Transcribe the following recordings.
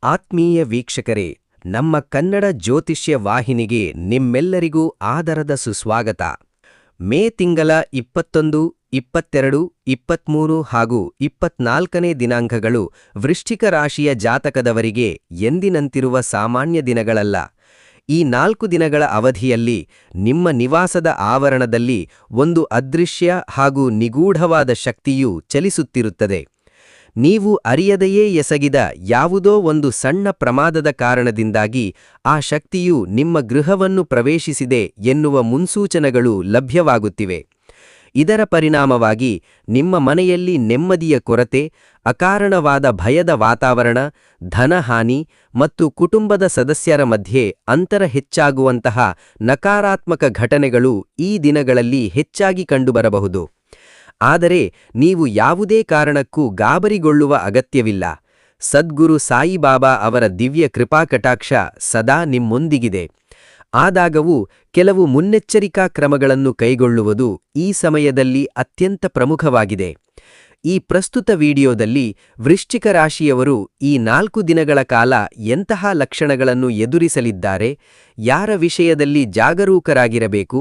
ಆತ್ಮೀಯ ವೀಕ್ಷಕರೇ, ನಮ್ಮ ಕನ್ನಡ ಜ್ಯೋತಿಷ್ಯ ವಾಹಿನಿಗೆ ನಿಮ್ಮೆಲ್ಲರಿಗೂ ಆದರದ ಸುಸ್ವಾಗತ. ಮೇ ತಿಂಗಳ 21, 22, 23 ಹಾಗೂ 24ನೇ ದಿನಾಂಕಗಳು ವೃಶ್ಚಿಕ ರಾಶಿಯ ಜಾತಕದವರಿಗೆ ಎಂದಿನಂತಿರುವ ಸಾಮಾನ್ಯ ದಿನಗಳಲ್ಲ. ಈ 4 ದಿನಗಳ ಅವಧಿಯಲ್ಲಿ ನಿಮ್ಮ ನಿವಾಸದ ಆವರಣದಲ್ಲಿ ಒಂದು ಅದೃಶ್ಯ ಹಾಗೂ ನಿಗೂಢವಾದ ಶಕ್ತಿಯು ಚಲಿಸುತ್ತಿರುತ್ತದೆ. ನೀವು ಅರಿಯದೆಯೇ ಎಸಗಿದ ಯಾವುದೋ ಒಂದು ಸಣ್ಣ ಪ್ರಮಾದದ ಕಾರಣದಿಂದಾಗಿ ಆ ಶಕ್ತಿಯು ನಿಮ್ಮ ಗೃಹವನ್ನು ಪ್ರವೇಶಿಸಿದೆ ಎನ್ನುವ ಮುನ್ಸೂಚನೆಗಳು ಲಭ್ಯವಾಗುತ್ತಿವೆ. ಇದರ ಪರಿಣಾಮವಾಗಿ ನಿಮ್ಮ ಮನೆಯಲ್ಲಿ ನೆಮ್ಮದಿಯ ಕೊರತೆ, ಅಕಾರಣವಾದ ಭಯದ ವಾತಾವರಣ, ಧನಹಾನಿ ಮತ್ತು ಕುಟುಂಬದ ಸದಸ್ಯರ ಮಧ್ಯೆ ಅಂತರ ಹೆಚ್ಚಾಗುವಂತಹ ನಕಾರಾತ್ಮಕ ಘಟನೆಗಳು ಈ ದಿನಗಳಲ್ಲಿ ಹೆಚ್ಚಾಗಿ ಕಂಡುಬರಬಹುದು. ಆದರೆ ನೀವು ಯಾವುದೇ ಕಾರಣಕ್ಕೂ ಗಾಬರಿಗೊಳ್ಳುವ ಅಗತ್ಯವಿಲ್ಲ. ಸದ್ಗುರು ಸಾಯಿಬಾಬಾ ಅವರ ದಿವ್ಯ ಕೃಪಾಕಟಾಕ್ಷ ಸದಾ ನಿಮ್ಮೊಂದಿಗಿದೆ. ಆದಾಗವೂ ಕೆಲವು ಮುನ್ನೆಚ್ಚರಿಕಾ ಕ್ರಮಗಳನ್ನು ಕೈಗೊಳ್ಳುವುದು ಈ ಸಮಯದಲ್ಲಿ ಅತ್ಯಂತ ಪ್ರಮುಖವಾಗಿದೆ. ಈ ಪ್ರಸ್ತುತ ವಿಡಿಯೋದಲ್ಲಿ ವೃಶ್ಚಿಕ ರಾಶಿಯವರು ಈ 4 ದಿನಗಳ ಕಾಲ ಎಂತಹ ಲಕ್ಷಣಗಳನ್ನು ಎದುರಿಸಲಿದ್ದಾರೆ, ಯಾರ ವಿಷಯದಲ್ಲಿ ಜಾಗರೂಕರಾಗಿರಬೇಕು,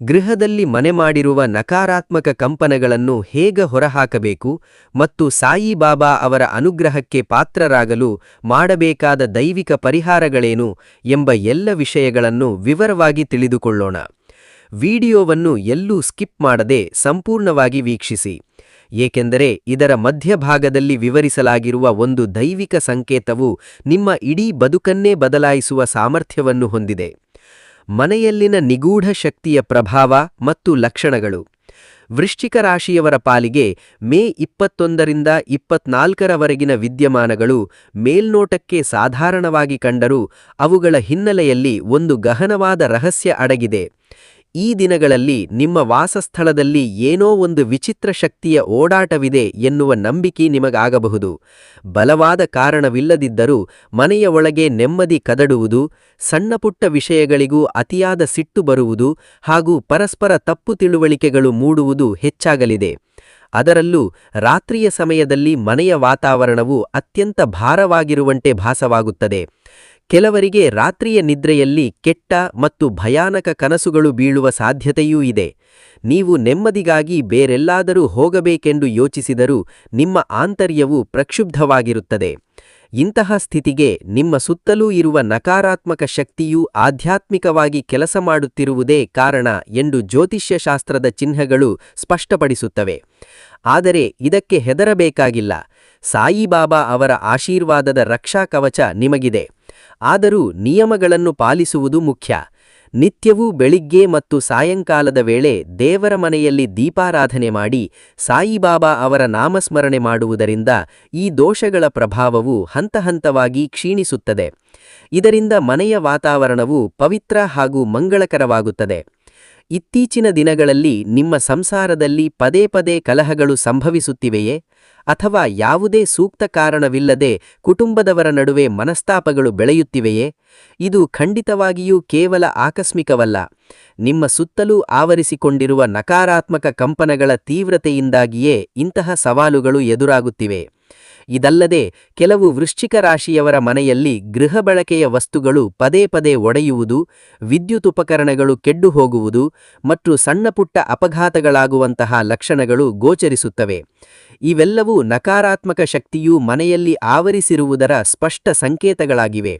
ಗೃಹದಲ್ಲಿ ಮನೆ ಮಾಡಿರುವ ನಕಾರಾತ್ಮಕ ಕಂಪನಗಳನ್ನು ಹೇಗೆ ಹೊರಹಾಕಬೇಕು ಮತ್ತು ಸಾಯಿಬಾಬಾ ಅವರ ಅನುಗ್ರಹಕ್ಕೆ ಪಾತ್ರರಾಗಲು ಮಾಡಬೇಕಾದ ದೈವಿಕ ಪರಿಹಾರಗಳೇನು ಎಂಬ ಎಲ್ಲ ವಿಷಯಗಳನ್ನು ವಿವರವಾಗಿ ತಿಳಿದುಕೊಳ್ಳೋಣ. ವಿಡಿಯೋವನ್ನು ಎಲ್ಲೂ ಸ್ಕಿಪ್ ಮಾಡದೆ ಸಂಪೂರ್ಣವಾಗಿ ವೀಕ್ಷಿಸಿ, ಏಕೆಂದರೆ ಇದರ ಮಧ್ಯಭಾಗದಲ್ಲಿ ವಿವರಿಸಲಾಗಿರುವ ಒಂದು ದೈವಿಕ ಸಂಕೇತವು ನಿಮ್ಮ ಇಡೀ ಬದುಕನ್ನೇ ಬದಲಾಯಿಸುವ ಸಾಮರ್ಥ್ಯವನ್ನು ಹೊಂದಿದೆ. ಮನೆಯಲ್ಲಿನ ನಿಗೂಢ ಶಕ್ತಿಯ ಪ್ರಭಾವ ಮತ್ತು ಲಕ್ಷಣಗಳು. ವೃಶ್ಚಿಕ ರಾಶಿಯವರ ಪಾಲಿಗೆ ಮೇ 21ರಿಂದ 24ರವರೆಗಿನ ವಿದ್ಯಮಾನಗಳು ಮೇಲ್ನೋಟಕ್ಕೆ ಸಾಧಾರಣವಾಗಿ ಕಂಡರೂ ಅವುಗಳ ಹಿನ್ನೆಲೆಯಲ್ಲಿ ಒಂದು ಗಹನವಾದ ರಹಸ್ಯ ಅಡಗಿದೆ. ಈ ದಿನಗಳಲ್ಲಿ ನಿಮ್ಮ ವಾಸಸ್ಥಳದಲ್ಲಿ ಏನೋ ಒಂದು ವಿಚಿತ್ರ ಶಕ್ತಿಯ ಓಡಾಟವಿದೆ ಎನ್ನುವ ನಂಬಿಕೆ ನಿಮಗಾಗಬಹುದು. ಬಲವಾದ ಕಾರಣವಿಲ್ಲದಿದ್ದರೂ ಮನೆಯ ಒಳಗೆ ನೆಮ್ಮದಿ ಕದಡುವುದು, ಸಣ್ಣಪುಟ್ಟ ವಿಷಯಗಳಿಗೂ ಅತಿಯಾದ ಸಿಟ್ಟು ಬರುವುದು ಹಾಗೂ ಪರಸ್ಪರ ತಪ್ಪು ತಿಳುವಳಿಕೆಗಳು ಮೂಡುವುದು ಹೆಚ್ಚಾಗಲಿದೆ. ಅದರಲ್ಲೂ ರಾತ್ರಿಯ ಸಮಯದಲ್ಲಿ ಮನೆಯ ವಾತಾವರಣವು ಅತ್ಯಂತ ಭಾರವಾಗಿರುವಂತೆ ಭಾಸವಾಗುತ್ತದೆ. ಕೆಲವರಿಗೆ ರಾತ್ರಿಯ ನಿದ್ರೆಯಲ್ಲಿ ಕೆಟ್ಟ ಮತ್ತು ಭಯಾನಕ ಕನಸುಗಳು ಬೀಳುವ ಸಾಧ್ಯತೆಯೂ ಇದೆ. ನೀವು ನೆಮ್ಮದಿಗಾಗಿ ಬೇರೆಲ್ಲಾದರೂ ಹೋಗಬೇಕೆಂದು ಯೋಚಿಸಿದರೂ ನಿಮ್ಮ ಆಂತರ್ಯವು ಪ್ರಕ್ಷುಬ್ಧವಾಗಿರುತ್ತದೆ. ಇಂತಹ ಸ್ಥಿತಿಗೆ ನಿಮ್ಮ ಸುತ್ತಲೂ ಇರುವ ನಕಾರಾತ್ಮಕ ಶಕ್ತಿಯು ಆಧ್ಯಾತ್ಮಿಕವಾಗಿ ಕೆಲಸ ಮಾಡುತ್ತಿರುವುದೇ ಕಾರಣ ಎಂದು ಜ್ಯೋತಿಷ್ಯಶಾಸ್ತ್ರದ ಚಿಹ್ನೆಗಳು ಸ್ಪಷ್ಟಪಡಿಸುತ್ತವೆ. ಆದರೆ ಇದಕ್ಕೆ ಹೆದರಬೇಕಾಗಿಲ್ಲ. ಸಾಯಿಬಾಬಾ ಅವರ ಆಶೀರ್ವಾದದ ರಕ್ಷಾ ಕವಚ ನಿಮಗಿದೆ. ಆದರೂ ನಿಯಮಗಳನ್ನು ಪಾಲಿಸುವುದು ಮುಖ್ಯ. ನಿತ್ಯವೂ ಬೆಳಿಗ್ಗೆ ಮತ್ತು ಸಾಯಂಕಾಲದ ವೇಳೆ ದೇವರ ಮನೆಯಲ್ಲಿ ದೀಪಾರಾಧನೆ ಮಾಡಿ ಸಾಯಿಬಾಬಾ ಅವರ ನಾಮಸ್ಮರಣೆ ಮಾಡುವುದರಿಂದ ಈ ದೋಷಗಳ ಪ್ರಭಾವವು ಹಂತಹಂತವಾಗಿ ಕ್ಷೀಣಿಸುತ್ತದೆ. ಇದರಿಂದ ಮನೆಯ ವಾತಾವರಣವು ಪವಿತ್ರ ಹಾಗೂ ಮಂಗಳಕರವಾಗುತ್ತದೆ. ಇತ್ತೀಚಿನ ದಿನಗಳಲ್ಲಿ ನಿಮ್ಮ ಸಂಸಾರದಲ್ಲಿ ಪದೇ ಪದೇ ಕಲಹಗಳು ಸಂಭವಿಸುತ್ತಿವೆಯೇ? ಅಥವಾ ಯಾವುದೇ ಸೂಕ್ತ ಕಾರಣವಿಲ್ಲದೆ ಕುಟುಂಬದವರ ನಡುವೆ ಮನಸ್ತಾಪಗಳು ಬೆಳೆಯುತ್ತಿವೆಯೇ? ಇದು ಖಂಡಿತವಾಗಿಯೂ ಕೇವಲ ಆಕಸ್ಮಿಕವಲ್ಲ. ನಿಮ್ಮ ಸುತ್ತಲೂ ಆವರಿಸಿಕೊಂಡಿರುವ ನಕಾರಾತ್ಮಕ ಕಂಪನಗಳ ತೀವ್ರತೆಯಿಂದಾಗಿಯೇ ಇಂತಹ ಸವಾಲುಗಳು ಎದುರಾಗುತ್ತಿವೆ. ಇದಲ್ಲದೆ ಕೆಲವು ವೃಶ್ಚಿಕ ರಾಶಿಯವರ ಮನೆಯಲ್ಲಿ ಗೃಹ ಬಳಕೆಯ ವಸ್ತುಗಳು ಪದೇ ಪದೇ ಒಡೆಯುವುದು, ವಿದ್ಯುತ್ ಉಪಕರಣಗಳು ಕೆಟ್ಟು ಹೋಗುವುದು ಮತ್ತು ಸಣ್ಣಪುಟ್ಟ ಅಪಘಾತಗಳಾಗುವಂತಹ ಲಕ್ಷಣಗಳು ಗೋಚರಿಸುತ್ತವೆ. ಇವೆಲ್ಲವೂ ನಕಾರಾತ್ಮಕ ಶಕ್ತಿಯು ಮನೆಯಲ್ಲಿ ಆವರಿಸಿರುವುದರ ಸ್ಪಷ್ಟ ಸಂಕೇತಗಳಾಗಿವೆ.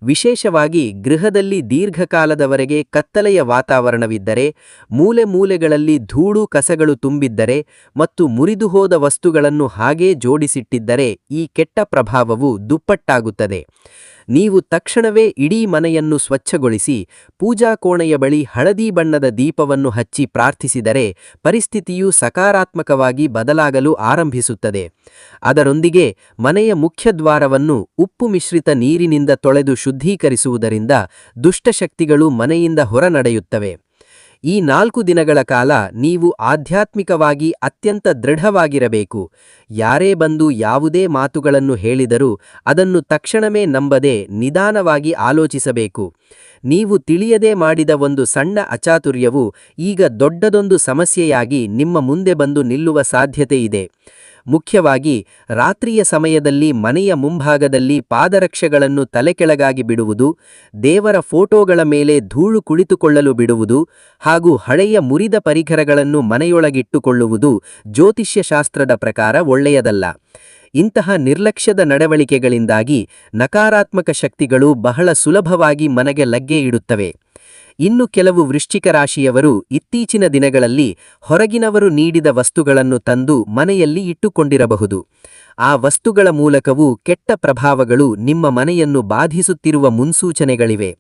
ವಿಶೇಷವಾಗಿ ಗೃಹದಲ್ಲಿ ದೀರ್ಘಕಾಲದವರೆಗೆ ಕತ್ತಲೆಯ ವಾತಾವರಣವಿದ್ದರೆ, ಮೂಲೆ ಮೂಲೆಗಳಲ್ಲಿ ಧೂಳು ಕಸಗಳು ತುಂಬಿದ್ದರೆ ಮತ್ತು ಮುರಿದುಹೋದ ವಸ್ತುಗಳನ್ನು ಹಾಗೇ ಜೋಡಿಸಿಟ್ಟಿದ್ದರೆ ಈ ಕೆಟ್ಟ ಪ್ರಭಾವವು ದುಪ್ಪಟ್ಟಾಗುತ್ತದೆ. ನೀವು ತಕ್ಷಣವೇ ಇಡೀ ಮನೆಯನ್ನು ಸ್ವಚ್ಛಗೊಳಿಸಿ ಪೂಜಾ ಕೋಣೆಯ ಬಳಿ ಹಳದಿ ಬಣ್ಣದ ದೀಪವನ್ನು ಹಚ್ಚಿ ಪ್ರಾರ್ಥಿಸಿದರೆ ಪರಿಸ್ಥಿತಿಯು ಸಕಾರಾತ್ಮಕವಾಗಿ ಬದಲಾಗಲು ಆರಂಭಿಸುತ್ತದೆ. ಅದರೊಂದಿಗೆ ಮನೆಯ ಮುಖ್ಯದ್ವಾರವನ್ನು ಉಪ್ಪು ಮಿಶ್ರಿತ ನೀರಿನಿಂದ ತೊಳೆದು ಶುದ್ಧೀಕರಿಸುವುದರಿಂದ ದುಷ್ಟಶಕ್ತಿಗಳು ಮನೆಯಿಂದ ಹೊರನಡೆಯುತ್ತವೆ. ಈ 4 ದಿನಗಳ ಕಾಲ ನೀವು ಆಧ್ಯಾತ್ಮಿಕವಾಗಿ ಅತ್ಯಂತ ದೃಢವಾಗಿರಬೇಕು. ಯಾರೇ ಬಂದು ಯಾವುದೇ ಮಾತುಗಳನ್ನು ಹೇಳಿದರೂ ಅದನ್ನು ತಕ್ಷಣವೇ ನಂಬದೆ ನಿಧಾನವಾಗಿ ಆಲೋಚಿಸಬೇಕು. ನೀವು ತಿಳಿಯದೆ ಮಾಡಿದ ಒಂದು ಸಣ್ಣ ಅಚಾತುರ್ಯವು ಈಗ ದೊಡ್ಡದೊಂದು ಸಮಸ್ಯೆಯಾಗಿ ನಿಮ್ಮ ಮುಂದೆ ಬಂದು ನಿಲ್ಲುವ ಸಾಧ್ಯತೆ ಇದೆ. ಮುಖ್ಯವಾಗಿ ರಾತ್ರಿಯ ಸಮಯದಲ್ಲಿ ಮನೆಯ ಮುಂಭಾಗದಲ್ಲಿ ಪಾದರಕ್ಷೆಗಳನ್ನು ತಲೆಕೆಳಗಾಗಿ ಬಿಡುವುದು, ದೇವರ ಫೋಟೋಗಳ ಮೇಲೆ ಧೂಳು ಕುಳಿತುಕೊಳ್ಳಲು ಬಿಡುವುದು ಹಾಗೂ ಹಳೆಯ ಮುರಿದ ಪರಿಕರಗಳನ್ನು ಮನೆಯೊಳಗಿಟ್ಟುಕೊಳ್ಳುವುದು ಜ್ಯೋತಿಷ್ಯಶಾಸ್ತ್ರದ ಪ್ರಕಾರ ಒಳ್ಳೆಯದಲ್ಲ. ಇಂತಹ ನಿರ್ಲಕ್ಷ್ಯದ ನಡವಳಿಕೆಗಳಿಂದಾಗಿ ನಕಾರಾತ್ಮಕ ಶಕ್ತಿಗಳು ಬಹಳ ಸುಲಭವಾಗಿ ಮನೆಗೆ ಲಗ್ಗೆ ಇಡುತ್ತವೆ. ಇನ್ನು ಕೆಲವು ವೃಶ್ಚಿಕ ರಾಶಿಯವರು ಇತ್ತೀಚಿನ ದಿನಗಳಲ್ಲಿ ಹೊರಗಿನವರು ನೀಡಿದ ವಸ್ತುಗಳನ್ನು ತಂದು ಮನೆಯಲ್ಲಿ ಇಟ್ಟುಕೊಂಡಿರಬಹುದು. ಆ ವಸ್ತುಗಳ ಮೂಲಕವೂ ಕೆಟ್ಟ ಪ್ರಭಾವಗಳು ನಿಮ್ಮ ಮನೆಯನ್ನು ಬಾಧಿಸುತ್ತಿರುವ ಮುನ್ಸೂಚನೆಗಳಿವೆ.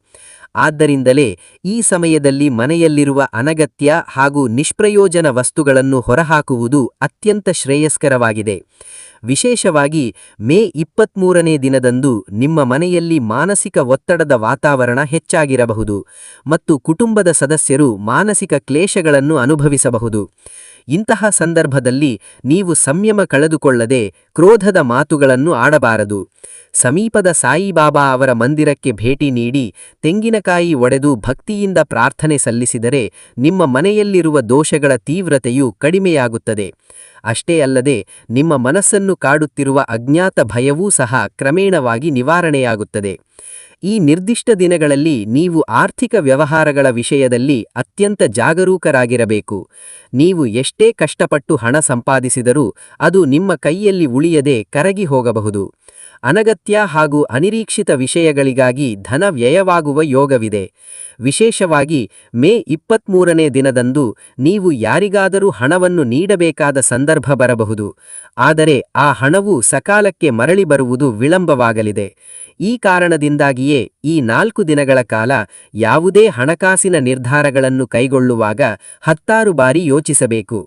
ಆದ್ದರಿಂದಲೇ ಈ ಸಮಯದಲ್ಲಿ ಮನೆಯಲ್ಲಿರುವ ಅನಗತ್ಯ ಹಾಗೂ ನಿಷ್ಪ್ರಯೋಜನ ವಸ್ತುಗಳನ್ನು ಹೊರಹಾಕುವುದು ಅತ್ಯಂತ ಶ್ರೇಯಸ್ಕರವಾಗಿದೆ. ವಿಶೇಷವಾಗಿ ಮೇ 23ನೇ ದಿನದಂದು ನಿಮ್ಮ ಮನೆಯಲ್ಲಿ ಮಾನಸಿಕ ಒತ್ತಡದ ವಾತಾವರಣ ಹೆಚ್ಚಾಗಿರಬಹುದು ಮತ್ತು ಕುಟುಂಬದ ಸದಸ್ಯರು ಮಾನಸಿಕ ಕ್ಲೇಶಗಳನ್ನು ಅನುಭವಿಸಬಹುದು. ಇಂತಹ ಸಂದರ್ಭದಲ್ಲಿ ನೀವು ಸಂಯಮ ಕಳೆದುಕೊಳ್ಳದೆ ಕ್ರೋಧದ ಮಾತುಗಳನ್ನು ಆಡಬಾರದು. ಸಮೀಪದ ಸಾಯಿಬಾಬಾ ಅವರ ಮಂದಿರಕ್ಕೆ ಭೇಟಿ ನೀಡಿ ತೆಂಗಿನಕಾಯಿ ಒಡೆದು ಭಕ್ತಿಯಿಂದ ಪ್ರಾರ್ಥನೆ ಸಲ್ಲಿಸಿದರೆ ನಿಮ್ಮ ಮನೆಯಲ್ಲಿರುವ ದೋಷಗಳ ತೀವ್ರತೆಯು ಕಡಿಮೆಯಾಗುತ್ತದೆ. ಅಷ್ಟೇ ಅಲ್ಲದೆ ನಿಮ್ಮ ಮನಸ್ಸನ್ನು ಕಾಡುತ್ತಿರುವ ಅಜ್ಞಾತ ಭಯವೂ ಸಹ ಕ್ರಮೇಣವಾಗಿ ನಿವಾರಣೆಯಾಗುತ್ತದೆ. ಈ ನಿರ್ದಿಷ್ಟ ದಿನಗಳಲ್ಲಿ ನೀವು ಆರ್ಥಿಕ ವ್ಯವಹಾರಗಳ ವಿಷಯದಲ್ಲಿ ಅತ್ಯಂತ ಜಾಗರೂಕರಾಗಿರಬೇಕು. ನೀವು ಎಷ್ಟೇ ಕಷ್ಟಪಟ್ಟು ಹಣ ಸಂಪಾದಿಸಿದರೂ ಅದು ನಿಮ್ಮ ಕೈಯಲ್ಲಿ ಉಳಿಯದೆ ಕರಗಿ ಹೋಗಬಹುದು. ಅನಗತ್ಯ ಹಾಗೂ ಅನಿರೀಕ್ಷಿತ ವಿಷಯಗಳಿಗಾಗಿ ಧನ ವ್ಯಯವಾಗುವ ಯೋಗವಿದೆ. ವಿಶೇಷವಾಗಿ ಮೇ 23ನೇ ದಿನದಂದು ನೀವು ಯಾರಿಗಾದರೂ ಹಣವನ್ನು ನೀಡಬೇಕಾದ ಸಂದರ್ಭ ಬರಬಹುದು. ಆದರೆ ಆ ಹಣವು ಸಕಾಲಕ್ಕೆ ಮರಳಿ ಬರುವುದು ವಿಳಂಬವಾಗಲಿದೆ. ಈ ಕಾರಣದಿಂದಾಗಿಯೇ ಈ 4 ದಿನಗಳ ಕಾಲ ಯಾವುದೇ ಹಣಕಾಸಿನ ನಿರ್ಧಾರಗಳನ್ನು ಕೈಗೊಳ್ಳುವಾಗ 10 ಬಾರಿ ಯೋಚಿಸಬೇಕು.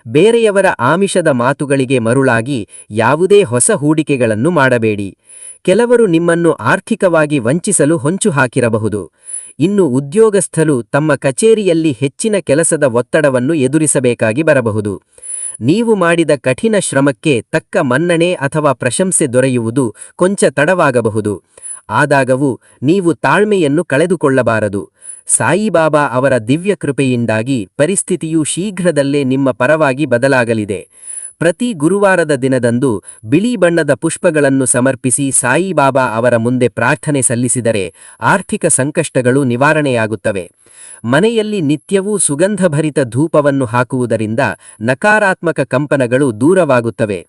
ಬೇರೆಯವರ ಆಮಿಷದ ಮಾತುಗಳಿಗೆ ಮರುಳಾಗಿ ಯಾವುದೇ ಹೊಸ ಹೂಡಿಕೆಗಳನ್ನು ಮಾಡಬೇಡಿ. ಕೆಲವರು ನಿಮ್ಮನ್ನು ಆರ್ಥಿಕವಾಗಿ ವಂಚಿಸಲು ಹೊಂಚು ಹಾಕಿರಬಹುದು. ಇನ್ನು ಉದ್ಯೋಗಸ್ಥರು ತಮ್ಮ ಕಚೇರಿಯಲ್ಲಿ ಹೆಚ್ಚಿನ ಕೆಲಸದ ಒತ್ತಡವನ್ನು ಎದುರಿಸಬೇಕಾಗಿ ಬರಬಹುದು. ನೀವು ಮಾಡಿದ ಕಠಿಣ ಶ್ರಮಕ್ಕೆ ತಕ್ಕ ಮನ್ನಣೆ ಅಥವಾ ಪ್ರಶಂಸೆ ದೊರೆಯುವುದು ಕೊಂಚ ತಡವಾಗಬಹುದು. ಆದಾಗವೂ ನೀವು ತಾಳ್ಮೆಯನ್ನು ಕಳೆದುಕೊಳ್ಳಬಾರದು. ಸಾಯಿಬಾಬಾ ಅವರ ದಿವ್ಯ ಕೃಪೆಯಿಂದಾಗಿ ಪರಿಸ್ಥಿತಿಯು ಶೀಘ್ರದಲ್ಲೇ ನಿಮ್ಮ ಪರವಾಗಿ ಬದಲಾಗಲಿದೆ. ಪ್ರತಿ ಗುರುವಾರದ ದಿನದಂದು ಬಿಳಿ ಬಣ್ಣದ ಪುಷ್ಪಗಳನ್ನು ಸಮರ್ಪಿಸಿ ಸಾಯಿಬಾಬಾ ಅವರ ಮುಂದೆ ಪ್ರಾರ್ಥನೆ ಸಲ್ಲಿಸಿದರೆ ಆರ್ಥಿಕ ಸಂಕಷ್ಟಗಳು ನಿವಾರಣೆಯಾಗುತ್ತವೆ. ಮನೆಯಲ್ಲಿ ನಿತ್ಯವೂ ಸುಗಂಧಭರಿತ ಧೂಪವನ್ನು ಹಾಕುವುದರಿಂದ ನಕಾರಾತ್ಮಕ ಕಂಪನಗಳು ದೂರವಾಗುತ್ತವೆ.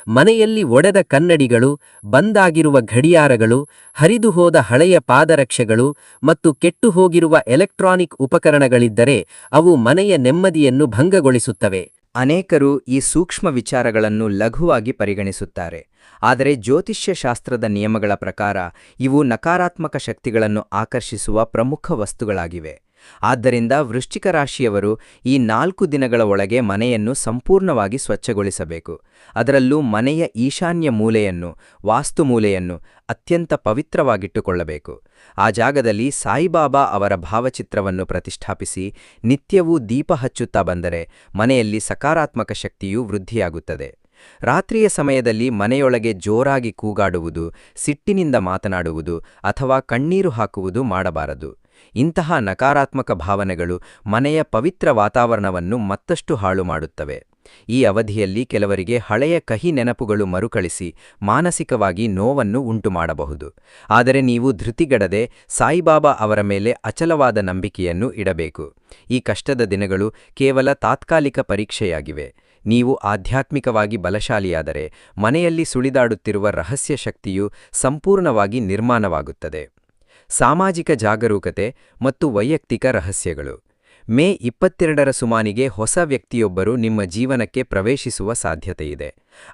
ಮನೆಯಲ್ಲಿ ಒಡೆದ ಕನ್ನಡಿಗಳು, ಬಂದಾಗಿರುವ ಗಡಿಯಾರಗಳು, ಹರಿದುಹೋದ ಹಳೆಯ ಪಾದರಕ್ಷೆಗಳು ಮತ್ತು ಕೆಟ್ಟುಹೋಗಿರುವ ಎಲೆಕ್ಟ್ರಾನಿಕ್ ಉಪಕರಣಗಳಿದ್ದರೆ ಅವು ಮನೆಯ ನೆಮ್ಮದಿಯನ್ನು ಭಂಗಗೊಳಿಸುತ್ತವೆ. ಅನೇಕರು ಈ ಸೂಕ್ಷ್ಮ ವಿಚಾರಗಳನ್ನು ಲಘುವಾಗಿ ಪರಿಗಣಿಸುತ್ತಾರೆ. ಆದರೆ ಜ್ಯೋತಿಷ್ಯ ಶಾಸ್ತ್ರದ ನಿಯಮಗಳ ಪ್ರಕಾರ ಇವು ನಕಾರಾತ್ಮಕ ಶಕ್ತಿಗಳನ್ನು ಆಕರ್ಷಿಸುವ ಪ್ರಮುಖ ವಸ್ತುಗಳಾಗಿವೆ. ಆದ್ದರಿಂದ ವೃಶ್ಚಿಕ ರಾಶಿಯವರು ಈ 4 ದಿನಗಳ ಒಳಗೆ ಮನೆಯನ್ನು ಸಂಪೂರ್ಣವಾಗಿ ಸ್ವಚ್ಛಗೊಳಿಸಬೇಕು. ಅದರಲ್ಲೂ ಮನೆಯ ಈಶಾನ್ಯ ಮೂಲೆಯನ್ನು, ವಾಸ್ತು ಮೂಲೆಯನ್ನು ಅತ್ಯಂತ ಪವಿತ್ರವಾಗಿಟ್ಟುಕೊಳ್ಳಬೇಕು. ಆ ಜಾಗದಲ್ಲಿ ಸಾಯಿಬಾಬಾ ಅವರ ಭಾವಚಿತ್ರವನ್ನು ಪ್ರತಿಷ್ಠಾಪಿಸಿ ನಿತ್ಯವೂ ದೀಪ ಹಚ್ಚುತ್ತಾ ಬಂದರೆ ಮನೆಯಲ್ಲಿ ಸಕಾರಾತ್ಮಕ ಶಕ್ತಿಯೂ ವೃದ್ಧಿಯಾಗುತ್ತದೆ. ರಾತ್ರಿಯ ಸಮಯದಲ್ಲಿ ಮನೆಯೊಳಗೆ ಜೋರಾಗಿ ಕೂಗಾಡುವುದು, ಸಿಟ್ಟಿನಿಂದ ಮಾತನಾಡುವುದು ಅಥವಾ ಕಣ್ಣೀರು ಹಾಕುವುದು ಮಾಡಬಾರದು. ಇಂತಹ ನಕಾರಾತ್ಮಕ ಭಾವನೆಗಳು ಮನೆಯ ಪವಿತ್ರ ವಾತಾವರಣವನ್ನು ಮತ್ತಷ್ಟು ಹಾಳು ಮಾಡುತ್ತವೆ. ಈ ಅವಧಿಯಲ್ಲಿ ಕೆಲವರಿಗೆ ಹಳೆಯ ಕಹಿ ನೆನಪುಗಳು ಮರುಕಳಿಸಿ ಮಾನಸಿಕವಾಗಿ ನೋವನ್ನು ಉಂಟುಮಾಡಬಹುದು. ಆದರೆ ನೀವು ಧೃತಿಗೆಡದೆ ಸಾಯಿಬಾಬಾ ಅವರ ಮೇಲೆ ಅಚಲವಾದ ನಂಬಿಕೆಯನ್ನು ಇಡಬೇಕು. ಈ ಕಷ್ಟದ ದಿನಗಳು ಕೇವಲ ತಾತ್ಕಾಲಿಕ ಪರೀಕ್ಷೆಯಾಗಿವೆ. ನೀವು ಆಧ್ಯಾತ್ಮಿಕವಾಗಿ ಬಲಶಾಲಿಯಾದರೆ ಮನೆಯಲ್ಲಿ ಸುಳಿದಾಡುತ್ತಿರುವ ರಹಸ್ಯ ಶಕ್ತಿಯು ಸಂಪೂರ್ಣವಾಗಿ ನಿರ್ಮಾಣವಾಗುತ್ತದೆ. ಸಾಮಾಜಿಕ ಜಾಗರೂಕತೆ ಮತ್ತು ವೈಯಕ್ತಿಕ ರಹಸ್ಯಗಳು. ಮೇ 22ರ ಸುಮಾನಿಗೆ ಹೊಸ ವ್ಯಕ್ತಿಯೊಬ್ಬರು ನಿಮ್ಮ ಜೀವನಕ್ಕೆ ಪ್ರವೇಶಿಸುವ ಸಾಧ್ಯತೆಯಿದೆ.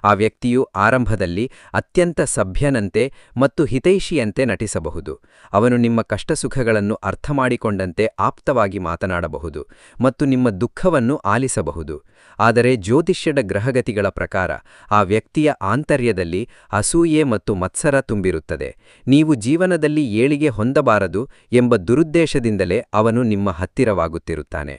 ಆ ವ್ಯಕ್ತಿಯು ಆರಂಭದಲ್ಲಿ ಅತ್ಯಂತ ಸಭ್ಯನಂತೆ ಮತ್ತು ಹಿತೈಷಿಯಂತೆ ನಟಿಸಬಹುದು. ಅವನು ನಿಮ್ಮ ಕಷ್ಟಸುಖಗಳನ್ನು ಅರ್ಥಮಾಡಿಕೊಂಡಂತೆ ಆಪ್ತವಾಗಿ ಮಾತನಾಡಬಹುದು ಮತ್ತು ನಿಮ್ಮ ದುಃಖವನ್ನು ಆಲಿಸಬಹುದು. ಆದರೆ ಜ್ಯೋತಿಷ್ಯದ ಗ್ರಹಗತಿಗಳ ಪ್ರಕಾರ ಆ ವ್ಯಕ್ತಿಯ ಆಂತರ್ಯದಲ್ಲಿ ಅಸೂಯೆ ಮತ್ತು ಮತ್ಸರ ತುಂಬಿರುತ್ತದೆ. ನೀವು ಜೀವನದಲ್ಲಿ ಏಳಿಗೆ ಹೊಂದಬಾರದು ಎಂಬ ದುರುದ್ದೇಶದಿಂದಲೇ ಅವನು ನಿಮ್ಮ ಹತ್ತಿರವಾಗುತ್ತಿರುತ್ತಾನೆ.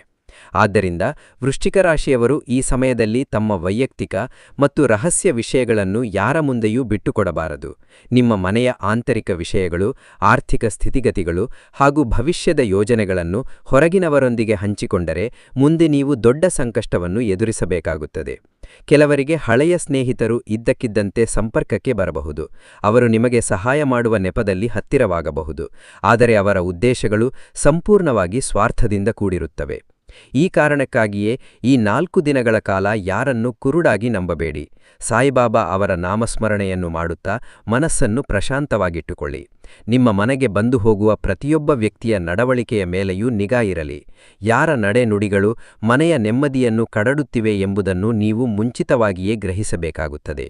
ಆದ್ದರಿಂದ ವೃಶ್ಚಿಕ ರಾಶಿಯವರು ಈ ಸಮಯದಲ್ಲಿ ತಮ್ಮ ವೈಯಕ್ತಿಕ ಮತ್ತು ರಹಸ್ಯ ವಿಷಯಗಳನ್ನು ಯಾರ ಮುಂದೆಯೂ ಬಿಟ್ಟುಕೊಡಬಾರದು. ನಿಮ್ಮ ಮನೆಯ ಆಂತರಿಕ ವಿಷಯಗಳು, ಆರ್ಥಿಕ ಸ್ಥಿತಿಗತಿಗಳು ಹಾಗೂ ಭವಿಷ್ಯದ ಯೋಜನೆಗಳನ್ನು ಹೊರಗಿನವರೊಂದಿಗೆ ಹಂಚಿಕೊಂಡರೆ ಮುಂದೆ ನೀವು ದೊಡ್ಡ ಸಂಕಷ್ಟವನ್ನು ಎದುರಿಸಬೇಕಾಗುತ್ತದೆ. ಕೆಲವರಿಗೆ ಹಳೆಯ ಸ್ನೇಹಿತರು ಇದ್ದಕ್ಕಿದ್ದಂತೆ ಸಂಪರ್ಕಕ್ಕೆ ಬರಬಹುದು. ಅವರು ನಿಮಗೆ ಸಹಾಯ ಮಾಡುವ ನೆಪದಲ್ಲಿ ಹತ್ತಿರವಾಗಬಹುದು, ಆದರೆ ಅವರ ಉದ್ದೇಶಗಳು ಸಂಪೂರ್ಣವಾಗಿ ಸ್ವಾರ್ಥದಿಂದ ಕೂಡಿರುತ್ತವೆ. ಈ ಕಾರಣಕ್ಕಾಗಿಯೇ ಈ 4 ದಿನಗಳ ಕಾಲ ಯಾರನ್ನೂ ಕುರುಡಾಗಿ ನಂಬಬೇಡಿ. ಸಾಯಿಬಾಬಾ ಅವರ ನಾಮಸ್ಮರಣೆಯನ್ನು ಮಾಡುತ್ತಾ ಮನಸ್ಸನ್ನು ಪ್ರಶಾಂತವಾಗಿಟ್ಟುಕೊಳ್ಳಿ. ನಿಮ್ಮ ಮನೆಗೆ ಬಂದು ಹೋಗುವ ಪ್ರತಿಯೊಬ್ಬ ವ್ಯಕ್ತಿಯ ನಡವಳಿಕೆಯ ಮೇಲೆಯೂ ನಿಗಾ ಇರಲಿ. ಯಾರ ನಡೆನುಡಿಗಳು ಮನೆಯ ನೆಮ್ಮದಿಯನ್ನು ಕಡಡುತ್ತಿವೆ ಎಂಬುದನ್ನು ನೀವು ಮುಂಚಿತವಾಗಿಯೇ ಗ್ರಹಿಸಬೇಕಾಗುತ್ತದೆ.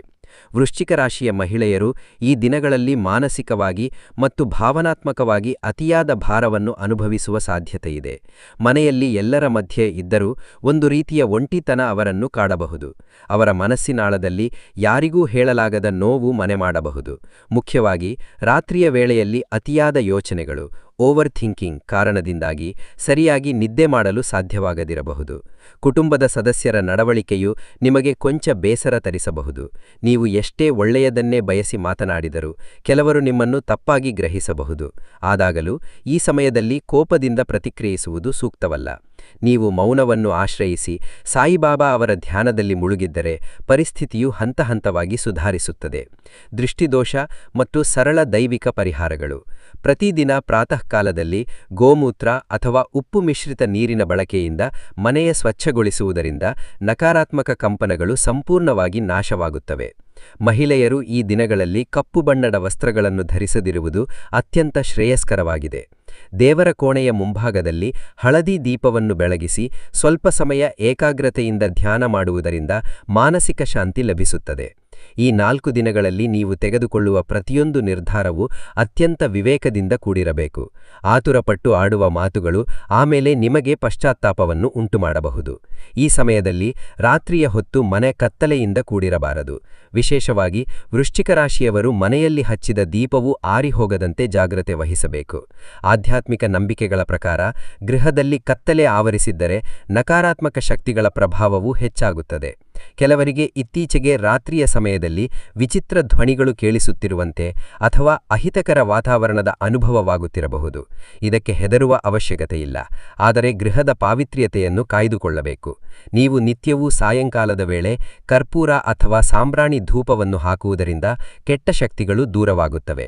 ವೃಶ್ಚಿಕ ರಾಶಿಯ ಮಹಿಳೆಯರು ಈ ದಿನಗಳಲ್ಲಿ ಮಾನಸಿಕವಾಗಿ ಮತ್ತು ಭಾವನಾತ್ಮಕವಾಗಿ ಅತಿಯಾದ ಭಾರವನ್ನು ಅನುಭವಿಸುವ ಸಾಧ್ಯತೆಯಿದೆ. ಮನೆಯಲ್ಲಿ ಎಲ್ಲರ ಮಧ್ಯೆ ಇದ್ದರೂ ಒಂದು ರೀತಿಯ ಒಂಟಿತನ ಅವರನ್ನು ಕಾಡಬಹುದು. ಅವರ ಮನಸ್ಸಿನಾಳದಲ್ಲಿ ಯಾರಿಗೂ ಹೇಳಲಾಗದ ನೋವು ಮನೆ ಮಾಡಬಹುದು. ಮುಖ್ಯವಾಗಿ ರಾತ್ರಿಯ ವೇಳೆಯಲ್ಲಿ ಅತಿಯಾದ ಯೋಚನೆಗಳು, ಓವರ್ ಥಿಂಕಿಂಗ್ ಕಾರಣದಿಂದಾಗಿ ಸರಿಯಾಗಿ ನಿದ್ದೆ ಮಾಡಲು ಸಾಧ್ಯವಾಗದಿರಬಹುದು. ಕುಟುಂಬದ ಸದಸ್ಯರ ನಡವಳಿಕೆಯು ನಿಮಗೆ ಕೊಂಚ ಬೇಸರ ತರಿಸಬಹುದು. ನೀವು ಎಷ್ಟೇ ಒಳ್ಳೆಯದನ್ನೇ ಬಯಸಿ ಮಾತನಾಡಿದರೂ ಕೆಲವರು ನಿಮ್ಮನ್ನು ತಪ್ಪಾಗಿ ಗ್ರಹಿಸಬಹುದು. ಆದಾಗಲೂ ಈ ಸಮಯದಲ್ಲಿ ಕೋಪದಿಂದ ಪ್ರತಿಕ್ರಿಯಿಸುವುದು ಸೂಕ್ತವಲ್ಲ. ನೀವು ಮೌನವನ್ನು ಆಶ್ರಯಿಸಿ ಸಾಯಿಬಾಬಾ ಅವರ ಧ್ಯಾನದಲ್ಲಿ ಮುಳುಗಿದ್ದರೆ ಪರಿಸ್ಥಿತಿಯು ಹಂತಹಂತವಾಗಿ ಸುಧಾರಿಸುತ್ತದೆ. ದೃಷ್ಟಿದೋಷ ಮತ್ತು ಸರಳ ದೈವಿಕ ಪರಿಹಾರಗಳು. ಪ್ರತಿದಿನ ಪ್ರಾತಃಕಾಲದಲ್ಲಿ ಗೋಮೂತ್ರ ಅಥವಾ ಉಪ್ಪು ಮಿಶ್ರಿತ ನೀರಿನ ಬಳಕೆಯಿಂದ ಮನೆಯ ಸ್ವಚ್ಛಗೊಳಿಸುವುದರಿಂದ ನಕಾರಾತ್ಮಕ ಕಂಪನಗಳು ಸಂಪೂರ್ಣವಾಗಿ ನಾಶವಾಗುತ್ತವೆ. ಮಹಿಳೆಯರು ಈ ದಿನಗಳಲ್ಲಿ ಕಪ್ಪು ಬಣ್ಣದ ವಸ್ತ್ರಗಳನ್ನು ಧರಿಸದಿರುವುದು ಅತ್ಯಂತ ಶ್ರೇಯಸ್ಕರವಾಗಿದೆ. ದೇವರ ಕೋಣೆಯ ಮುಂಭಾಗದಲ್ಲಿ ಹಳದಿ ದೀಪವನ್ನು ಬೆಳಗಿಸಿ ಸ್ವಲ್ಪ ಸಮಯ ಏಕಾಗ್ರತೆಯಿಂದ ಧ್ಯಾನ ಮಾಡುವುದರಿಂದ ಮಾನಸಿಕ ಶಾಂತಿ ಲಭಿಸುತ್ತದೆ. ಈ 4 ದಿನಗಳಲ್ಲಿ ನೀವು ತೆಗೆದುಕೊಳ್ಳುವ ಪ್ರತಿಯೊಂದು ನಿರ್ಧಾರವೂ ಅತ್ಯಂತ ವಿವೇಕದಿಂದ ಕೂಡಿರಬೇಕು. ಆತುರಪಟ್ಟು ಆಡುವ ಮಾತುಗಳು ಆಮೇಲೆ ನಿಮಗೆ ಪಶ್ಚಾತ್ತಾಪವನ್ನು ಉಂಟುಮಾಡಬಹುದು. ಈ ಸಮಯದಲ್ಲಿ ರಾತ್ರಿಯ ಹೊತ್ತು ಮನೆ ಕತ್ತಲೆಯಿಂದ ಕೂಡಿರಬಾರದು. ವಿಶೇಷವಾಗಿ ವೃಶ್ಚಿಕ ರಾಶಿಯವರು ಮನೆಯಲ್ಲಿ ಹಚ್ಚಿದ ದೀಪವೂ ಆರಿಹೋಗದಂತೆ ಜಾಗ್ರತೆ ವಹಿಸಬೇಕು. ಆಧ್ಯಾತ್ಮಿಕ ನಂಬಿಕೆಗಳ ಪ್ರಕಾರ ಗೃಹದಲ್ಲಿ ಕತ್ತಲೆ ಆವರಿಸಿದ್ದರೆ ನಕಾರಾತ್ಮಕ ಶಕ್ತಿಗಳ ಪ್ರಭಾವವೂ ಹೆಚ್ಚಾಗುತ್ತದೆ. ಕೆಲವರಿಗೆ ಇತ್ತೀಚೆಗೆ ರಾತ್ರಿಯ ಸಮಯದಲ್ಲಿ ವಿಚಿತ್ರ ಧ್ವನಿಗಳು ಕೇಳಿಸುತ್ತಿರುವಂತೆ ಅಥವಾ ಅಹಿತಕರ ವಾತಾವರಣದ ಅನುಭವವಾಗುತ್ತಿರಬಹುದು. ಇದಕ್ಕೆ ಹೆದರುವ ಅವಶ್ಯಕತೆಯಿಲ್ಲ, ಆದರೆ ಗೃಹದ ಪಾವಿತ್ರ್ಯತೆಯನ್ನು ಕಾಯ್ದುಕೊಳ್ಳಬೇಕು. ನೀವು ನಿತ್ಯವೂ ಸಾಯಂಕಾಲದ ವೇಳೆ ಕರ್ಪೂರ ಅಥವಾ ಸಾಂಬ್ರಾಣಿ ಧೂಪವನ್ನು ಹಾಕುವುದರಿಂದ ಕೆಟ್ಟ ಶಕ್ತಿಗಳು ದೂರವಾಗುತ್ತವೆ.